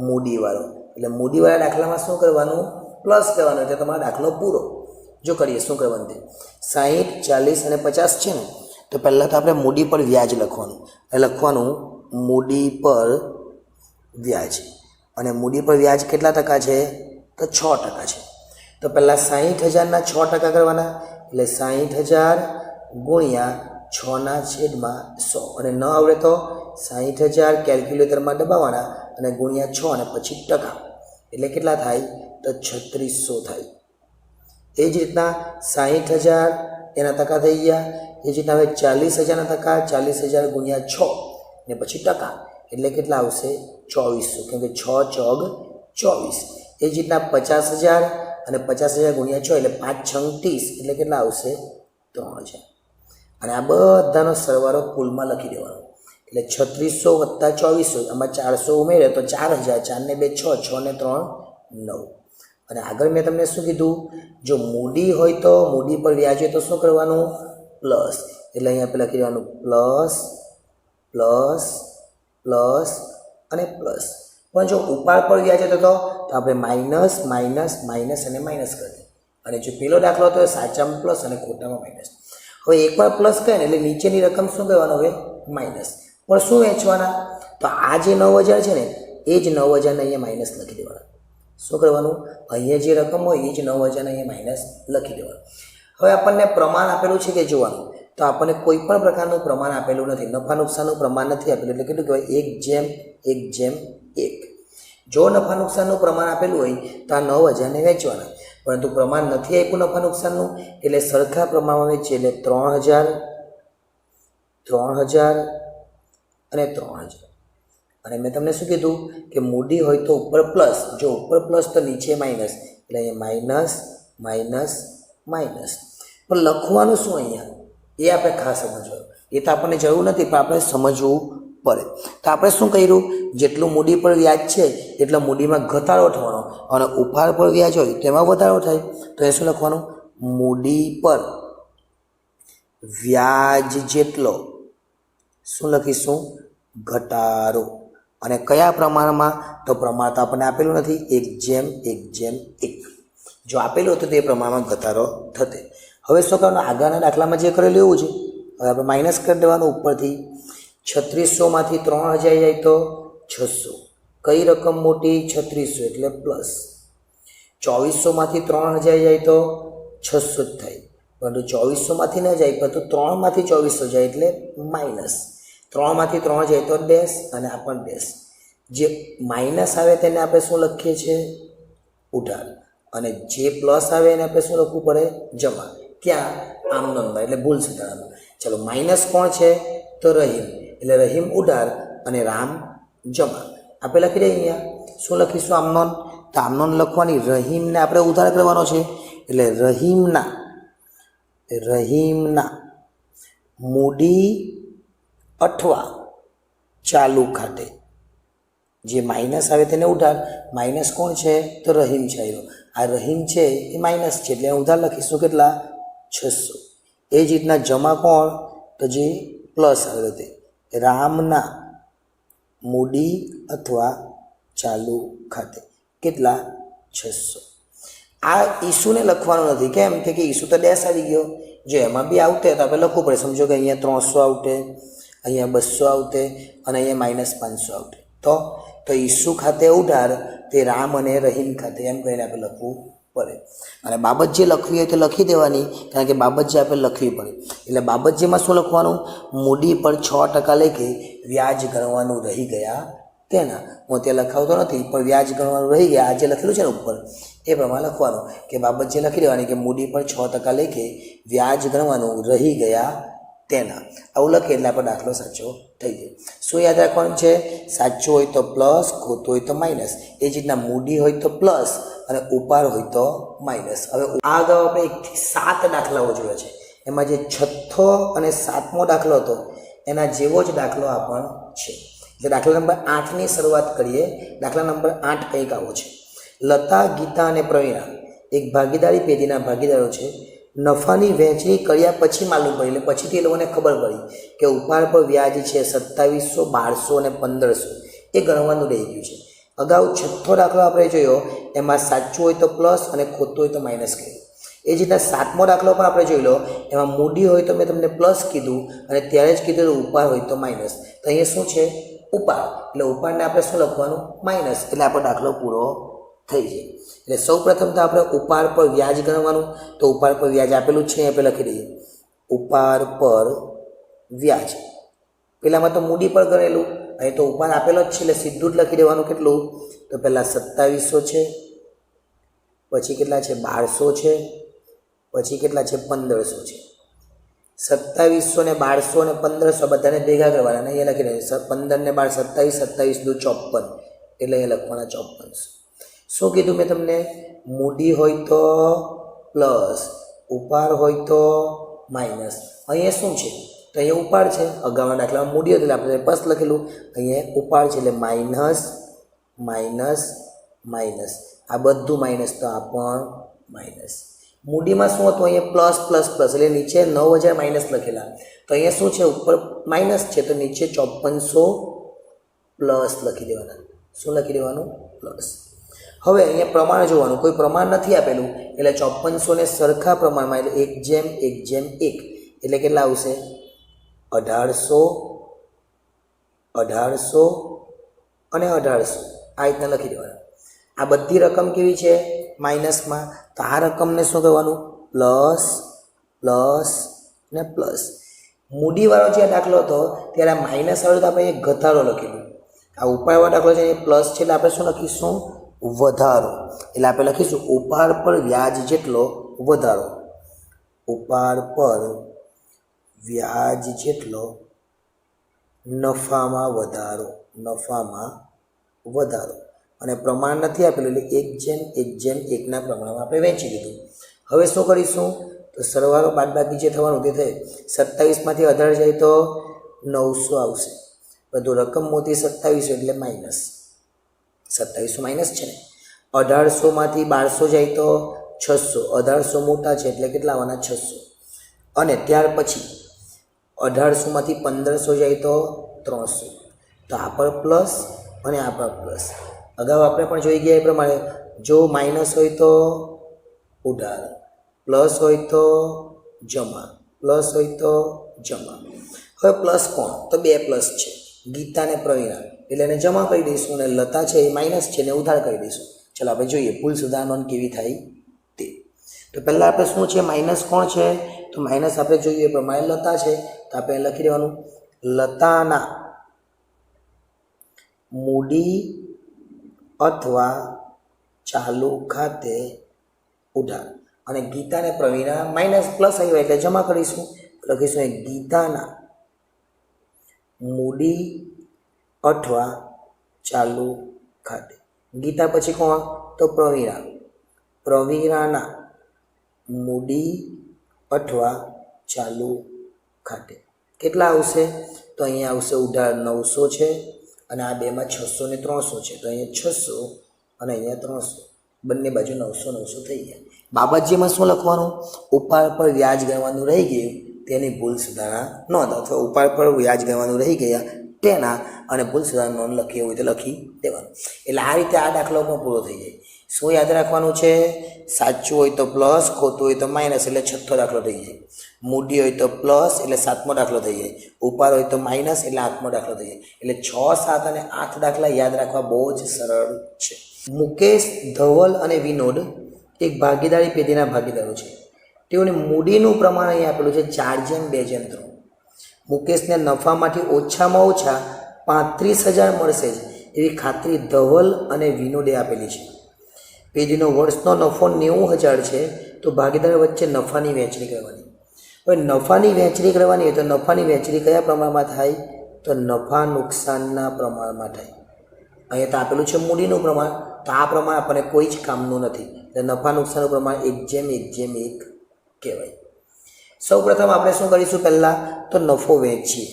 મૂડીવાળો. એટલે મૂડીવાળા દાખલામાં શું કરવાનું? પ્લસ કરવાનું, એટલે તમારો દાખલો પૂરો. જો કરીએ શું કરવાનું તે 60, 40 અને 50 છે ને, તો પહેલાં તો આપણે મૂડી પર વ્યાજ લખવાનું. લખવાનું મૂડી પર વ્યાજ, અને મૂડી પર વ્યાજ કેટલા ટકા છે? તો 6% છે. તો પહેલાં 60,000ના 6% કરવાના, એટલે 60,000 ગુણ્યા 6/100, અને ન આવડે તો 60,000 કેલ્ક્યુલેટરમાં દબાવવાના અને ગુણ્યા 6 અને પછી ટકા, એટલે કેટલા થાય? તો 3600 થાય. એ જ રીતના 60,000 એના ટકા થઈ ગયા. એ જ રીતના હવે 40,000ના ટકા, 40,000 ગુણ્યા 6 ને પછી ટકા, એટલે કેટલા આવશે? 2400, કેમ કે 6 ચોગ 24. એ જ રીતના 50,000 અને 50,000 ગુણ્યા 6 એટલે 5 6 30, એટલે કેટલા આવશે? 3000. અને આ બધાનો સરવાળો કુલમાં લખી દેવાનો, એટલે 3600 વત્તા 2400, આમાં 400 ઉમેરે તો 4000, 4 ને 2 6, 6 ને 3 9. અને આગળ મેં તમને શું કીધું? જો મૂડી હોય તો મૂડી પર વ્યાજ હોય તો શું કરવાનું? પ્લસ. એટલે અહીંયા આપણે લખી દેવાનું પ્લસ પ્લસ પ્લસ અને પ્લસ. પણ જો ઉપાડ પર વ્યાજ હતો તો આપણે માઇનસ માઇનસ માઇનસ અને માઇનસ કરીએ. અને જો પેલો દાખલો હતો સાચામાં પ્લસ અને ખોટામાં માઇનસ. હવે એકવાર પ્લસ કહે ને એટલે નીચેની રકમ શું કરવાનું? હવે માઇનસ. પણ શું વેચવાના? તો આ જે 9,000 છે ને એ જ 9,000ને અહીંયા માઇનસ લખી દેવાના. શું કરવાનું? અહીંયા જે રકમ હોય એ જ 9,000ને અહીંયા માઇનસ લખી દેવાનું. હવે આપણને પ્રમાણ આપેલું છે કે જોવાનું, તો આપણને કોઈ પણ પ્રકારનું પ્રમાણ આપેલું નથી, નફા નુકસાનનું પ્રમાણ નથી આપેલું, એટલે કેટલું કહેવાય? 1/1. જો નફા નુકસાનનું પ્રમાણ આપેલું હોય તો આ 9,000ને વેચવાના, પરંતુ પ્રમાણ નથી આપ્યું નફા નુકસાનનું, એટલે સરખા પ્રમાણમાં વેચીએ, એટલે 3,000 3,000 અને 3,000. અને મેં તમને શું કીધું કે મૂડી હોય તો ઉપર પ્લસ, જો ઉપર પ્લસ તો નીચે માઇનસ, એટલે અહીંયા માઇનસ માઇનસ માઇનસ. પણ લખવાનું શું અહીંયા એ આપણે ખાસ સમજવાનું. એ તો આપણને જરૂર નથી, પણ આપણે સમજવું પડે. તો આપણે શું કર્યું? જેટલું મૂડી પર વ્યાજ છે એટલો મૂડીમાં ઘટાડો થવાનો, અને ઉપાડ પર વ્યાજ હોય તેમાં વધારો થાય. તો એ શું લખવાનું? મૂડી પર વ્યાજ જેટલો શું લખીશું? ઘટાડો. અને કયા પ્રમાણમાં? તો પ્રમાણ તો આપણને આપેલું નથી, 1/1. જો આપેલું હતું તે પ્રમાણમાં ઘટાડો થતે. હવે શું કરવાનું? આગળના દાખલામાં જે કરેલું એવું છે. હવે આપણે માઇનસ કરી દેવાનું ઉપરથી. 3600માંથી 3,000 જાય તો 600. કઈ રકમ મોટી? 3600, એટલે પ્લસ. 2400માંથી 3,000 જાય તો 600 જ થાય, પરંતુ 2400માંથી ન જાય, પરંતુ 3માંથી 2400 જાય એટલે માઇનસ. 3માંથી 3 જાય તો ડેશ, અને આ પણ ડેશ. જે માઇનસ આવે તેને આપણે શું લખીએ છીએ? ઉધાર. અને જે પ્લસ આવે એને આપણે શું લખવું પડે? જમા. ક્યાં? આમ નોંધમાં, એટલે ભૂલ સુધારવાનું. ચલો, માઇનસ કોણ છે? તો રહીમ, એટલે રહીમ ઉધાર અને રામ જમા. આપણે લખી દઈએ અહીંયા. શું લખીશું? આમ નોંધ. તો આમ નોંધ લખવાની, રહીમને આપણે ઉધાર કરવાનો છે, એટલે રહીમના મૂડી અથવા ચાલુ ખાતે જે માઇનસ આવે તેને ઉધાર. માઇનસ કોણ છે? તો રહીમ છે. આ રહીમ છે એ માઇનસ છે, એટલે ઉધાર લખીશું કેટલા? 600. એ જ રીતના જમા કોણ? તો જે પ્લસ આવેલો તે રામના મૂડી અથવા ચાલુ ખાતે કેટલા? 600. આ ઈસુને લખવાનું નથી. કેમ? કે ઈસુ તો ડેશ આવી ગયો. જો એમાં બી આવતે તો આપણે લખવું પડે. સમજો કે અહીંયા 300 આવતે, અહીંયા 200 આવતે, અને અહીંયા -500 આવતે. તો ઈસુ ખાતે ઉધાર તે રામ અને રહીમ ખાતે એમ કહીને આપણે લખવું પડે. અને બાબત જે લખવી હોય તો લખી દેવાની, કારણ કે બાબત જે આપણે લખવી પડે. એટલે બાબત જેમાં શું લખવાનું? મૂડી પર 6% લેખે વ્યાજ ગણવાનું રહી ગયા તેના. હું ત્યાં લખાવતો નથી, પણ વ્યાજ ગણવાનું રહી ગયા આ જે લખેલું છે ને ઉપર એ પ્રમાણે લખવાનું કે બાબત જે લખી દેવાની કે મૂડી પર 6% લેખે વ્યાજ ગણવાનું રહી ગયા તેના. આવું લખીએ એટલે આપણો દાખલો સાચો થઈ જાય. શું યાદ રાખવાનું છે? સાચું હોય તો પ્લસ, ખોટું હોય તો માઇનસ. એ જ રીતના મૂડી હોય તો પ્લસ અને ઉપાડ હોય તો માઇનસ. હવે આ અગાઉ આપણે 1 થી 7 દાખલાઓ જોયા છે. એમાં જે 6થો અને 7મો દાખલો હતો એના જેવો જ દાખલો આ પણ છે. એટલે દાખલા નંબર 8ની શરૂઆત કરીએ. દાખલા નંબર 8 કંઈક આવો છે. લતા, ગીતા અને પ્રવીણા એક ભાગીદારી પેઢીના ભાગીદારો છે. નફાની વહેંચણી કર્યા પછી માલુમ પડી, એટલે પછીથી એ લોકોને ખબર પડી કે ઉપાડ પર વ્યાજ છે 2700, 1200 અને 1500 એ ગણવાનું રહી ગયું છે. અગાઉ 6થો દાખલો આપણે જોયો, એમાં સાચું હોય તો પ્લસ અને ખોટું હોય તો માઇનસ કર્યું. એ જ રીતના 7મો દાખલો પણ આપણે જોઈ લો. એમાં મૂડી હોય તો મેં તમને પ્લસ કીધું અને ત્યારે જ કીધું ઉપાડ હોય તો માઇનસ. તો અહીંયા શું છે? ઉપાડ. એટલે ઉપાડને આપણે શું લખવાનું? માઇનસ. એટલે આપણો દાખલો પૂરો થઈ જાય. એટલે સૌ પ્રથમ તો આપણે ઉપાડ પર વ્યાજ ગણવાનું. તો ઉપાડ પર વ્યાજ આપેલું જ છે, આપણે લખી દઈએ ઉપાડ પર વ્યાજ. પેલામાં તો મૂડી પર ગણેલું, અહીં તો ઉપાડ આપેલો જ છે એટલે સીધું જ લખી દેવાનું. કેટલું? તો પહેલાં 2700 છે, પછી કેટલા છે? 1200 છે, પછી કેટલા છે? 1500 છે. 2700 ને 1200 ને 1500 બધાને ભેગા કરવાના ને અહીંયા લખી દઈએ 15 ને 12 27, 27 દુ 54 એટલે અહીંયા લખવાના 5400. શું કીધું મેં તમને? મૂડી હોય તો પ્લસ, ઉપાડ હોય તો માઇનસ. અહીંયા શું છે? તો અહીંયા ઉપાડ છે. અગાઉના દાખલામાં મૂડી હતું એટલે આપણે પ્લસ લખેલું. અહીંયા ઉપાડ છે એટલે માઇનસ, માઇનસ, માઇનસ. આ બધું માઇનસ તો આ પણ માઇનસ. મૂડીમાં શું હતું? અહીંયા પ્લસ પ્લસ પ્લસ એટલે નીચે 9000 માઇનસ લખેલા. તો અહીંયા શું છે? ઉપર માઇનસ છે તો નીચે 5400 પ્લસ લખી દેવાના. શું લખી દેવાનું? પ્લસ. હવે અહીંયા પ્રમાણ જોવાનું. કોઈ પ્રમાણ નથી આપેલું એટલે 5400 ને સરખા પ્રમાણમાં એટલે 1:1:1 એટલે કેટલા આવશે? 1800, 1800 અને 1800 આ રીતના લખી દેવાના. આ બધી રકમ કેવી છે? માઇનસમાં. તો આ રકમને શું કરવાનું? પ્લસ, પ્લસ ને પ્લસ. મૂડીવાળો જે દાખલો હતો ત્યારે આ માઇનસ આવ્યો તો આપણે એક ઘટાડો લખેલું. આ ઉપાડવાળો દાખલો છે એ પ્લસ છે એટલે આપણે શું લખીશું? વધારો. એટલે આપણે લખીશું ઉપાડ પર વ્યાજ જેટલો વધારો. ઉપાડ પર વ્યાજ જેટલો નફામાં વધારો. નફામાં વધારો. અને પ્રમાણ નથી આપેલું એટલે 1:1:1 પ્રમાણમાં આપણે વહેંચી દીધું. હવે શું કરીશું? તો સરવાળો બાદબાકી જે થવાનું તે થાય. 27માંથી 18 જાય તો 900 આવશે. બધું રકમ મોટી 2700 એટલે માઇનસ. 2700 માઇનસ છે ને. 1800માંથી 1200 જાય તો 600. 1800 મોટા છે એટલે કેટલા આવવાના? 600. અને ત્યાર પછી 1800માંથી 1500 જાય તો 300. તો આ પર પ્લસ અને આ પર પ્લસ. અગાઉ આપણે પણ જોઈ ગયા એ પ્રમાણે જો માઇનસ હોય તો ઉધાર, પ્લસ હોય તો જમા, પ્લસ હોય તો જમા. હવે પ્લસ કોણ? તો 2 પ્લસ છે, ગીતા અને પ્રવીણા એટલે એને જમા કરી દઈશું અને લતા છે એ માઇનસ છે એને ઉધાર કરી દઈશું. ચલો આપણે જોઈએ ભૂલ સુધારનો કેવી થાય તે. તો પહેલાં આપણે શું છે? માઇનસ કોણ છે? તો માઇનસ આપણે જોઈએ એ પ્રમાણે લતા છે તો આપણે લખી દેવાનું લતાના મૂડી અથવા ચાલુ ખાતે ઉધાર. અને ગીતા અને પ્રવીણા માઇનસ પ્લસ આવ્યા એટલે જમા કરીશું. લખીશું એ ગીતાના મૂડી અથવા ચાલુ ખાતે. ગીતા પછી કોણ? તો પ્રવીણા. પ્રવીણાના મૂડી અથવા ચાલુ ખાતે કેટલા આવશે? તો અહીંયા આવશે ઉધાર 900 છે અને આ બેમાં 600 ને 300 છે. તો અહીંયા 600 અને અહીંયા 300 બંને બાજુ 900 થઈ ગયા. બાબતજીમાં શું લખવાનું? ઉપાડ પર વ્યાજ ગણવાનું રહી ગયું તેની ભૂલ સુધારણા નોંધ, અથવા ઉપાડ પર વ્યાજ ગણવાનું રહી ગયા તેના અને ભૂલ સુધારણા નોંધ લખી હોય તો લખી દેવાનું. એટલે આ રીતે આ દાખલો પણ પૂરો થઈ જાય. શું યાદ રાખવાનું છે? સાચું હોય તો પ્લસ, ખોટું હોય તો માઇનસ, એટલે છઠ્ઠો દાખલો થઈ જાય. મૂડી હોય તો પ્લસ એટલે સાતમો દાખલો થઈ જાય. ઉપાડ હોય તો માઇનસ એટલે આઠમો દાખલો થઈ જાય. એટલે 6, 7 અને 8 દાખલા યાદ રાખવા બહુ જ સરળ છે. મુકેશ, ધવલ અને વિનોદ એક ભાગીદારી પેઢીના ભાગીદારો છે. તેઓની મૂડીનું પ્રમાણ અહીં આપેલું છે 4:2:3. મુકેશને નફામાંથી ઓછામાં ઓછા 35,000 મળશે જ એવી ખાતરી ધવલ અને વિનોદે આપેલી છે. પેઢીનો વર્ષનો નફો 90,000 છે, તો ભાગીદારો વચ્ચે નફાની વહેંચણી કરવાની. હવે નફાની વહેંચણી કરવાની હોય તો નફાની વહેંચણી કયા પ્રમાણમાં થાય? તો નફા નુકસાનના પ્રમાણમાં થાય. અહીંયા તો આપેલું છે મૂડીનું પ્રમાણ, તો આ પ્રમાણ આપણને કોઈ જ કામનું નથી. એટલે નફા નુકસાનનું પ્રમાણ 1:1:1 કહેવાય. સૌ પ્રથમ આપણે શું કરીશું? પહેલાં તો નફો વહેંચીએ.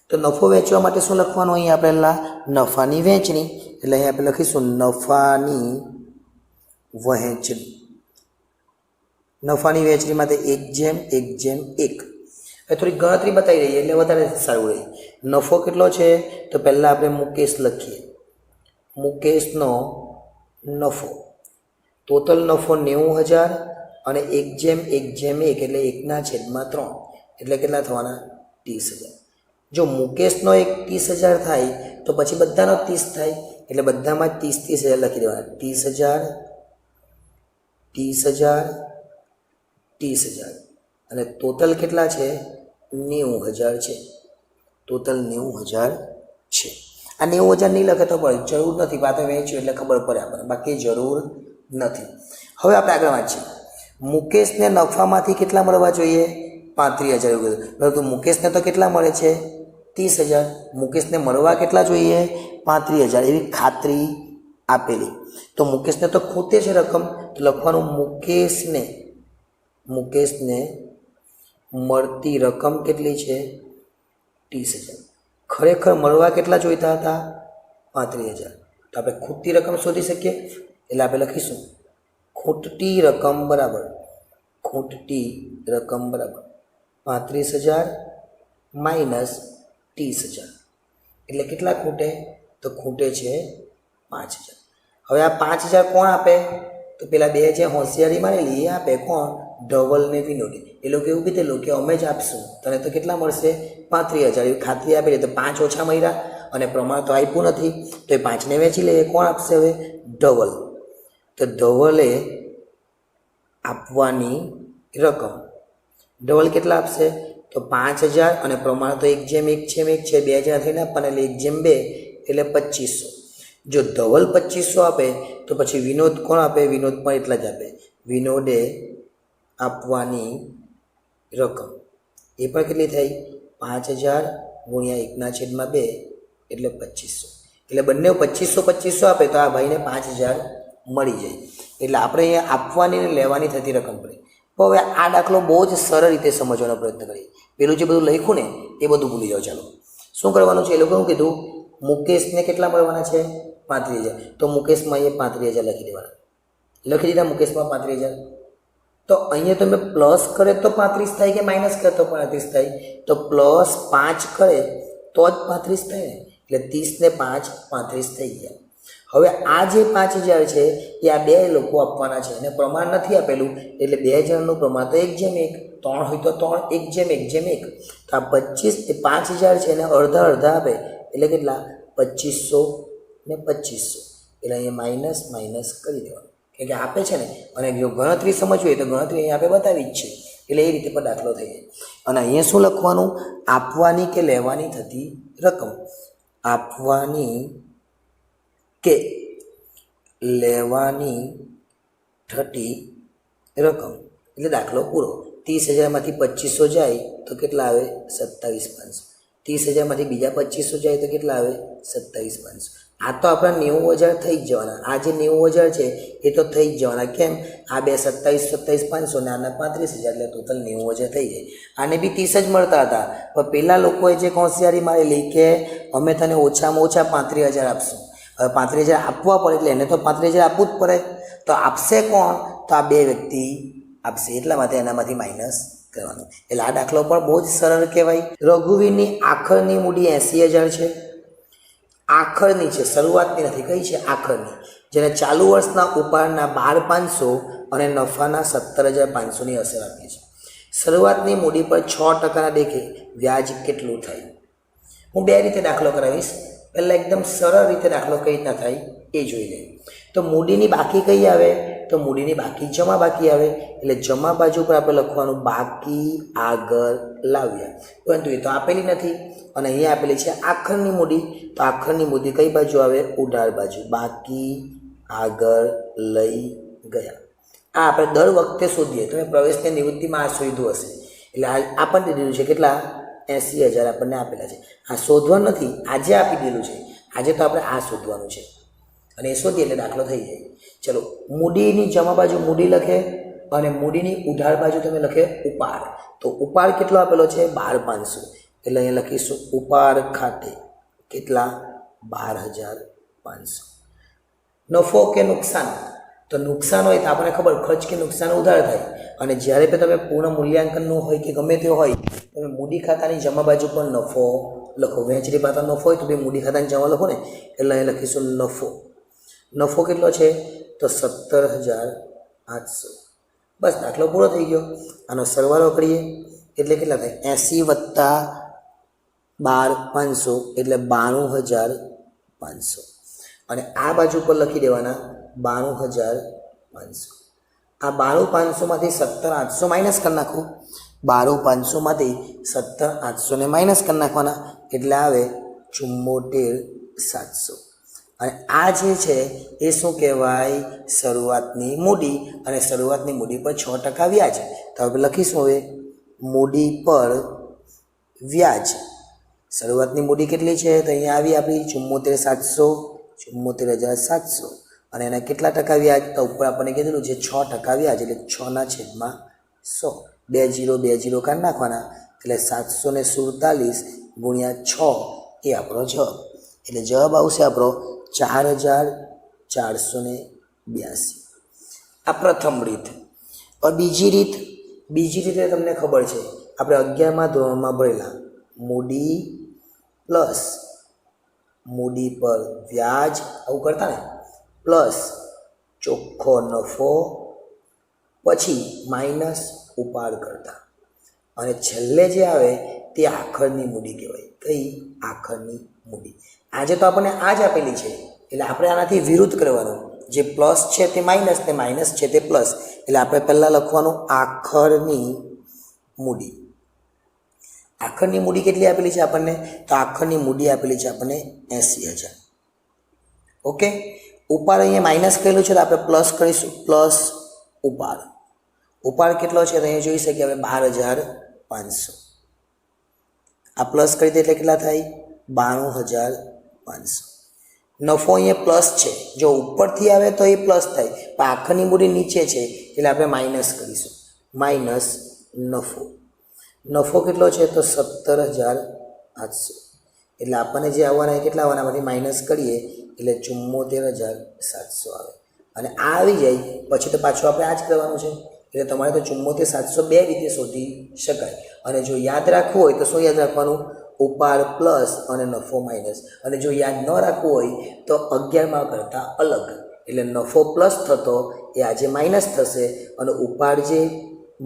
તો નફો વહેંચવા માટે શું લખવાનું? અહીંયા પહેલાં નફાની વહેંચણી, એટલે અહીંયા આપણે લખીશું નફાની વહેંચણી. નફાની વહેંચણી માટે 1:1:1. હવે થોડી ગણતરી બતાવી રહીએ એટલે વધારે સારું રહે. નફો કેટલો છે? તો પહેલાં આપણે મુકેશ લખીએ. મુકેશનો નફો, ટોટલ નફો 90,000 અને 1:1:1 એટલે 1/3 એટલે કેટલા થવાના? 30,000. જો મુકેશનો 30,000 થાય તો પછી બધાનો 30 થાય, એટલે બધામાં 30,000 લખી દેવાના. 30,000 30,000 30,000 અને ટોટલ કેટલા છે? 90,000 છે. ટોટલ 90,000 છે. આ 90,000 નહીં લખે તો પડે, જરૂર નથી. પાછો વહેંચ્યું એટલે ખબર પડે આપણને, બાકી જરૂર નથી. હવે આપણે આગળ વાંચીએ. મુકેશને નફામાંથી કેટલા મળવા જોઈએ? 35,000. પરંતુ મુકેશને તો કેટલા મળે છે? 30,000. મુકેશને મળવા કેટલા જોઈએ? 35,000 એવી ખાતરી આપેલી. તો મુકેશને તો ખૂટે છે રકમ, તો લખવાનું મુકેશને મળતી રકમ કેટલી છે? 30,000. ખરેખર મળવા કેટલા જોઈતા હતા? 35,000. તો આપણે ખૂટતી રકમ શોધી શકીએ, એટલે આપણે લખીશું ખૂટતી રકમ બરાબર 35,000 માઇનસ 30,000. એટલે કેટલા ખૂટે? તો ખૂટે છે 5,000. હવે આ 5,000 કોણ આપે? તો પેલા બે જે હોશિયારી મારેલી એ આપે. કોણ? ધવલ ને વિનોદ. એ લોકો એવું કીધેલું કે અમે જ આપશું, તને તો કેટલા મળશે? 35,000 એવી ખાતરી આપેલી. તો 5 ઓછા મળ્યા અને પ્રમાણ તો આપ્યું નથી, તો એ 5ને વેચી લે. કોણ આપશે હવે? ધવલ. તો ધવલે આપવાની રકમ, ધવલ કેટલા આપશે? તો 5,000 અને પ્રમાણ તો 1:1:1 છે. 2 જણા થઈને આપવાના એટલે 1:2 એટલે 2,500. જો ધવલ 2,500 આપે તો પછી વિનોદ કોણ આપે? વિનોદ પણ એટલા જ આપે. વિનોદે આપવાની રકમ એ પણ કેટલી થઈ? 5,000 ગુણ્યા 1/2 એટલે 2,500. એટલે બંને 2,500 આપે તો આ ભાઈને 5,000 મળી જાય. એટલે આપણે અહીંયા આપવાની અને લેવાની થતી રકમ પડે. તો હવે આ દાખલો બહુ જ સરળ રીતે સમજવાનો પ્રયત્ન કરીએ. પેલું જે બધું લખ્યું ને એ બધું ભૂલી જાઓ. ચાલો શું કરવાનું છે? એ લોકો શું કીધું? મુકેશને કેટલા મળવાના છે? 35,000. તો મુકેશમાં અહીંયા 35,000 લખી દેવાના. લખી દીધા મુકેશમાં 35,000. તો અહીંયા તમે પ્લસ કરે તો 35 થાય કે માઇનસ કરે તો 35 થાય? તો +5 કરે તો જ 35 થાય ને. એટલે 30 ને 5 35 થઈ ગયા. હવે આ જે 5,000 છે એ આ બે લોકો આપવાના છે અને પ્રમાણ નથી આપેલું, એટલે 2 જણનું પ્રમાણ તો 1:1. 3 હોય તો 3 1:1:1. તો આ 25 એ 5,000 છે એને અડધા આપે એટલે કેટલા? 2,500 ને 2,500. એટલે અહીંયા માઇનસ માઇનસ કરી દેવાનું, કારણ કે આપે છે ને. અને જો ગણતરી સમજવી હોય તો ગણતરી અહીંયા આપણે બતાવી જ છે. એટલે એ રીતે પણ દાખલો થઈ જાય. અને અહીંયા શું લખવાનું? આપવાની કે લેવાની થતી રકમ. આપવાની કે લેવાની થતી રકમ એટલે દાખલો પૂરો. 30,000 માંથી 2,500 જાય તો કેટલા આવે? 27,500. 30,000 માંથી બીજા 2,500 જાય તો કેટલા આવે? 27,500. આ તો આપણા 90,000 થઈ જ જવાના. આ જે 90,000 છે એ તો થઈ જ જવાના. કેમ? આ બે 27,500 ને આના 35,000 એટલે ટોટલ 90,000 થઈ જાય. આને બી 30 જ મળતા હતા, પણ પેલા લોકોએ જે હોશિયારી મારેલી કે અમે તને ઓછામાં ઓછા 35,000 આપશું. હવે 35,000 આપવા પડે એટલે એને તો 35,000 આપવું જ પડે. તો આપશે કોણ? તો આ બે વ્યક્તિ આપશે. એટલા માટે એનામાંથી માઇનસ કરવાનું. એટલે આ દાખલો પણ બહુ જ સરળ કહેવાય. રઘુવીરની આખરની મૂડી 80,000 છે. આખરની છે, શરૂઆતની નથી. કઈ છે? આખરની. જેને ચાલુ વર્ષના ઉપાડના 12,500 અને નફાના 17,500ની અસર આપી છે. શરૂઆતની મૂડી પર 6%ના દેખે વ્યાજ કેટલું થાય? હું બે રીતે દાખલો કરાવીશ. પહેલાં એકદમ સરળ રીતે દાખલો કઈ રીતના થાય એ જોઈ લઈએ. તો મૂડીની બાકી કઈ આવે? તો મૂડીની બાકી જમા બાકી આવે. એટલે જમા બાજુ પર આપણે લખવાનું બાકી આગળ લાવ્યા, પરંતુ એ તો આપેલી નથી અને અહીંયા આપેલી છે આખરની મૂડી. તો આખરની મૂડી કઈ બાજુ આવે? ઉધાર બાજુ. બાકી આગળ લઈ ગયા. આ આપણે દર વખતે શોધીએ. તમે પ્રવેશની નિવૃત્તિમાં આ શોધ્યું હશે. એટલે આપણને દીધું છે કેટલા? 80,000 આપણને આપેલા છે. આ શોધવાનું નથી, આજે આપી દીધું છે. આજે તો આપણે આ શોધવાનું છે અને એ શોધીએ એટલે દાખલો થઈ જાય. ચલો, મૂડીની જમા બાજુ મૂડી લખે અને મૂડીની ઉધાર બાજુ તમે લખે ઉપાડ. તો ઉપાડ કેટલો આપેલો છે? 12,500. એટલે અહીંયા લખીશું ઉપાડ ખાતે કેટલા? 12,500. નફો કે નુકસાન? તો નુકસાન હોય તો આપણને ખબર ખર્ચ કે નુકસાન ઉધાર થાય. અને જ્યારે પણ તમે પૂર્ણ મૂલ્યાંકનનું હોય કે ગમે તે હોય, તમે મૂડી ખાતાની જમા બાજુ પર નફો લખો. વહેંચણી પાત્ર નફો હોય તો ભાઈ મૂડી ખાતાની જમા લખો ને, એટલે અહીં લખીશું નફો. નફો કેટલો છે? તો 17,500. બસ દાખલો પૂરો થઈ ગયો. આનો સરવાળો કરીએ એટલે કેટલા થાય? 80 વત્તા 12,500 એટલે 92,500. અને આ બાજુ પર લખી દેવાના 92,500. આ 92,500માંથી 17,800 માઇનસ કરી નાખો. 92,500માંથી 17,800 માઇનસ કરી નાખવાના એટલે આવે 74,700. અને આ જે છે એ શું કહેવાય? શરૂઆતની મૂડી. અને શરૂઆતની મૂડી પર 6% વ્યાજ. તો આપણે લખીશું હવે મૂડી પર વ્યાજ. શરૂઆતની મૂડી કેટલી છે? તો અહીંયા આવી આપણી 74,700, 74,700. અને એના કેટલા ટકા વ્યાજ? તો ઉપર આપણને કીધેલું છે 6% વ્યાજ, એટલે 6/100. 2 0 કાઢી નાખવાના એટલે 747 ગુણ્યા 6 એ આપણો જવાબ. એટલે જવાબ આવશે આપણો 4,482. આ પ્રથમ રીત. और બીજી રીતે તમને ખબર છે આપણે 11મા ધોરણમાં ભણેલા મૂડી પ્લસ મૂડી પર વ્યાજ આવું કરતા ને, પ્લસ ચોખ્ખો નફો પછી માઇનસ ઉપાડ કરતા અને છેલ્લે જે આવે તે આખરની મૂડી કહેવાય. કઈ? આખરની મૂડી. આજે તો આપણને આ જ આપેલી છે એટલે આપણે આનાથી વિરુદ્ધ કરવાનું. જે પ્લસ છે તે માઇનસ, તે માઇનસ છે તે પ્લસ. એટલે આપણે પહેલાં લખવાનું આખરની મૂડી. આખરની મૂડી કેટલી આપેલી છે આપણને? તો આખરની મૂડી આપેલી છે આપણને 80,000. ઓકે. ઉપાડ અહીંયા માઇનસ કરેલું છે તો આપણે પ્લસ કરીશું. પ્લસ ઉપાડ. ઉપાડ કેટલો છે તો અહીંયા જોઈ શકીએ આપણે 12,500. આ પ્લસ કરી દે એટલે કેટલા થાય? 92,500. નફો અહીંયા પ્લસ છે, જો ઉપરથી આવે તો એ પ્લસ થાય, પણ આખરની મૂડી નીચે છે એટલે આપણે માઇનસ કરીશું. માઇનસ નફો. નફો કેટલો છે? તો 17,800. એટલે આપણને જે આવવાના એ કેટલા આવવાના? આમાંથી માઇનસ કરીએ એટલે 74,700 આવે. અને આ આવી જાય પછી તો પાછું આપણે આ જ કરવાનું છે. એટલે તમારે તો 74,700 બે રીતે શોધી શકાય. અને જો યાદ રાખવું હોય તો શું યાદ રાખવાનું? ઉપાડ પ્લસ અને નફો માઇનસ. અને જો યાદ ન રાખવું હોય તો 11મા કરતાં અલગ. એટલે નફો પ્લસ થતો એ આજે માઇનસ થશે અને ઉપાડ જે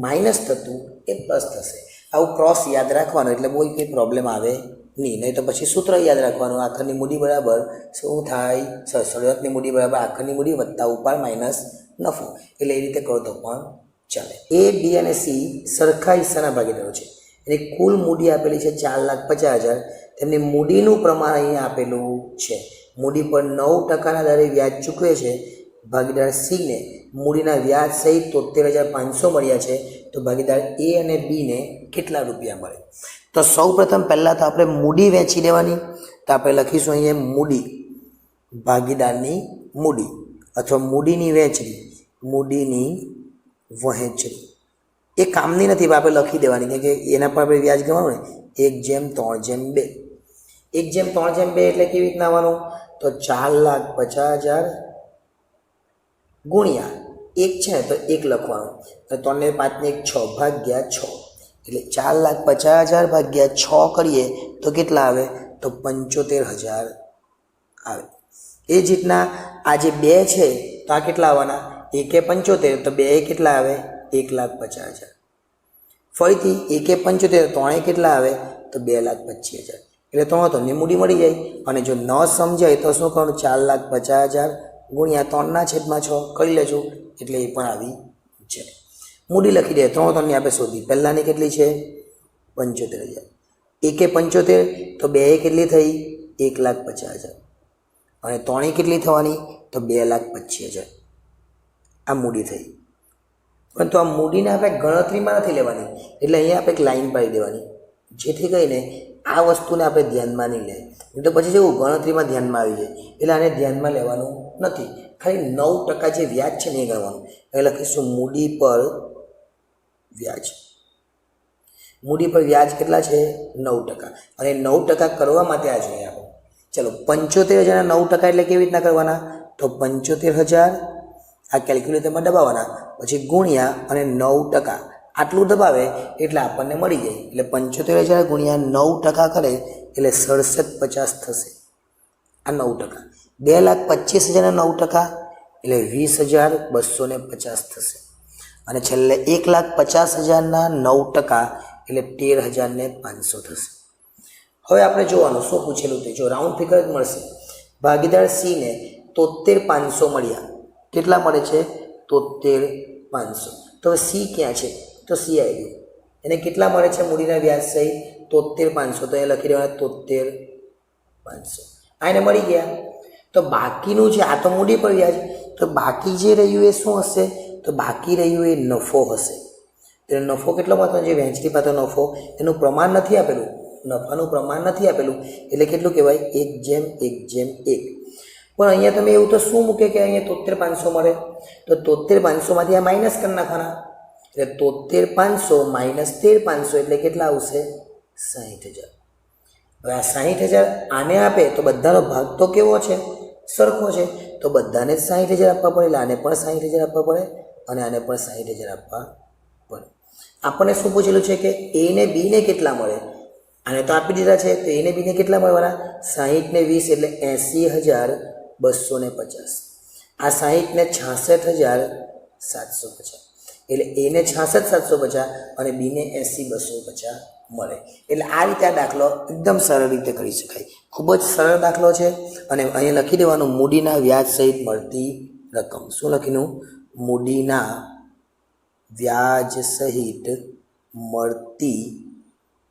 માઇનસ થતું એ પ્લસ થશે. આવું ક્રોસ યાદ રાખવાનું એટલે કોઈ કંઈ પ્રોબ્લેમ આવે નહીં તો પછી સૂત્ર યાદ રાખવાનું. આખરની મૂડી બરાબર શું થાય? શરૂઆતની મૂડી બરાબર આખરની મૂડી વત્તા ઉપાડ માઇનસ નફો. એટલે એ રીતે કરો તો પણ ચાલે. A, B અને C સરખા હિસ્સાના ભાગીદારો છે. એની કુલ મૂડી આપેલી છે 4,50,000. તેમની મૂડીનું પ્રમાણ અહીંયા આપેલું છે. મૂડી પર 9%ના દરે વ્યાજ ચૂકવે છે. ભાગીદાર Cને મૂડીના વ્યાજ સહિત 73,500 મળ્યા છે. તો ભાગીદાર A અને Bને કેટલા રૂપિયા મળે? તો સૌ પ્રથમ પહેલાં તો આપણે મૂડી વેચી દેવાની. તો આપણે લખીશું અહીંયા મૂડી, ભાગીદારની મૂડી અથવા મૂડીની વહેંચણી, મૂડીની વહેંચણી એ કામની નથી, આપણે લખી દેવાની કેમ કે એના પર આપણે વ્યાજ ગણવાનું ને. 1/3/2. 1/3/2 એટલે કેવી રીતના આવવાનું? તો 4,50,000 ગુણ્યા 1 છે ને તો 1 લખવાનું. તો 3 ને 5 ને 1 6 ભાગ્યા 6 એટલે 4,50,000 ભાગ્યા 6 કરીએ તો કેટલા આવે? તો 75,000 આવે. એ જ રીતના આ જે 2 છે તો આ કેટલા આવવાના? 1 તો 2 કેટલા આવે? 1,50,000. ફરીથી 1 3 કેટલા આવે? તો 2,25,000. એટલે 3 મૂડી મળી જાય. અને જો ન સમજાય તો શું કરવાનું? 4,50,000 ગુણ્યા 3/6 કરી લેજો, એટલે એ પણ આવી જાય. મૂડી લખી દે. 3 આપણે શોધી. પહેલાંની કેટલી છે? 75,000. 1 તો 2 કેટલી થઈ? 1,50,000. અને 3 કેટલી થવાની? તો 2,25,000. આ મૂડી થઈ. પરંતુ આ મૂડીને આપણે ગણતરીમાં નથી લેવાની, એટલે અહીંયા આપણે એક લાઈન પાડી દેવાની, જેથી કરીને આ વસ્તુને આપણે ધ્યાનમાં નહીં લે. તો પછી જેવું ગણતરીમાં ધ્યાનમાં આવી જાય, એટલે આને ધ્યાનમાં લેવાનું નથી. ખાલી 9% જે વ્યાજ છે ને એ ગણવાનું. એ લખીશું મૂડી પર વ્યાજ. મૂડી પર વ્યાજ કેટલા છે? 9%. અને 9% કરવા માટે આ જોઈએ આપણે. ચલો 75,000 9% એટલે કેવી રીતના કરવાના? તો 75,000 આ કેલ્ક્યુલેટરમાં દબાવવાના, પછી ગુણ્યા અને 9%. આટલું દબાવે એટલે આપણને મળી જાય. એટલે 75,000 ગુણ્યા 9% કરે એટલે 6750 થશે. આ 9%. 2,25,000 9% એટલે 20,250 થશે. અને છેલ્લે 1,50,000 9% એટલે 13,500 થશે. હવે આપણે જોવાનું શું પૂછેલું તે. જો રાઉન્ડ ફિગર જ મળશે. ભાગીદાર સી ને 73,500 મળ્યા. કેટલા મળે છે? 73,500. તો સી ક્યાં છે? તો સી આવી ગયું. એને કેટલા મળે છે મૂડીના વ્યાજ સહિત? 73,500. તો એ લખી દેવાના 73,500. આ એને મળી ગયા. તો બાકીનું છે, આ તો મૂડી પર વ્યાજ, તો બાકી જે રહ્યું એ શું હશે? તો બાકી રહ્યું એ નફો હશે. એટલે નફો કેટલો મહત્વનો છે? વહેંચણી પાત્ર નફો. એનું પ્રમાણ નથી આપેલું, નફાનું પ્રમાણ નથી આપેલું, એટલે કેટલું કહેવાય? 1:1:1. પણ અહીંયા તમે એવું તો શું મૂકે કે અહીંયા 73,500 મળે? તો 73,500માંથી આ માઇનસ કરી નાખવાના. એટલે 73,500 માઇનસ 13,500 એટલે કેટલા આવશે? 60,000. હવે આ 60,000 આને આપે તો બધાનો ભાગ તો કેવો છે? સરખો છે. તો બધાને જ 60,000 આપવા પડે. એટલે આને પણ 60,000 આપવા પડે અને આને પણ 60,000 આપવા પડે. આપણને શું પૂછેલું છે કે એ ને બી ને કેટલા મળે? આને તો આપી દીધા છે, તો એને બી ને કેટલા મળવાના? 60 ને 20 એટલે 80,250. આ 60 ને 66,750 એટલે એને 66,750 અને બીને 80,250 મળે. એટલે આ રીતે આ દાખલો એકદમ સરળ રીતે કરી શકાય. ખૂબ જ સરળ દાખલો છે. અને અહીંયા લખી દેવાનું મૂડીના વ્યાજ સહિત મળતી રકમ. શું લખીનું? મૂડીના વ્યાજ સહિત મળતી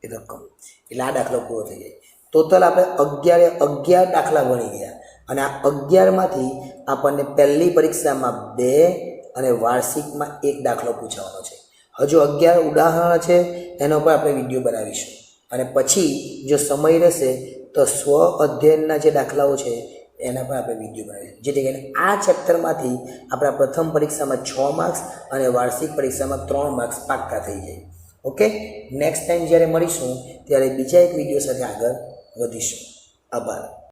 રકમ. એટલે આ દાખલો પૂરો થઈ જાય. ટોટલ આપણે 11 દાખલા ભણી ગયા. અને આ 11માંથી આપણને પહેલી પરીક્ષામાં 2 અને વાર્ષિકમાં 1 દાખલો પૂછવાનો છે. હજુ 11 ઉદાહરણ છે, એના ઉપર આપણે વિડીયો બનાવીશું. અને પછી જો સમય રહેશે તો સ્વ અધ્યયનના જે દાખલાઓ છે એના પર આપણે વિડીયો બનાવીશું. જેથી કરીને આ ચેપ્ટરમાંથી આપણા પ્રથમ પરીક્ષામાં 6 માર્ક્સ અને વાર્ષિક પરીક્ષામાં 3 માર્ક્સ પાક્કા થઈ જાય. ઓકે, નેક્સ્ટ ટાઈમ જ્યારે મળીશું ત્યારે બીજા એક વિડીયો સાથે આગળ વધીશું. આભાર.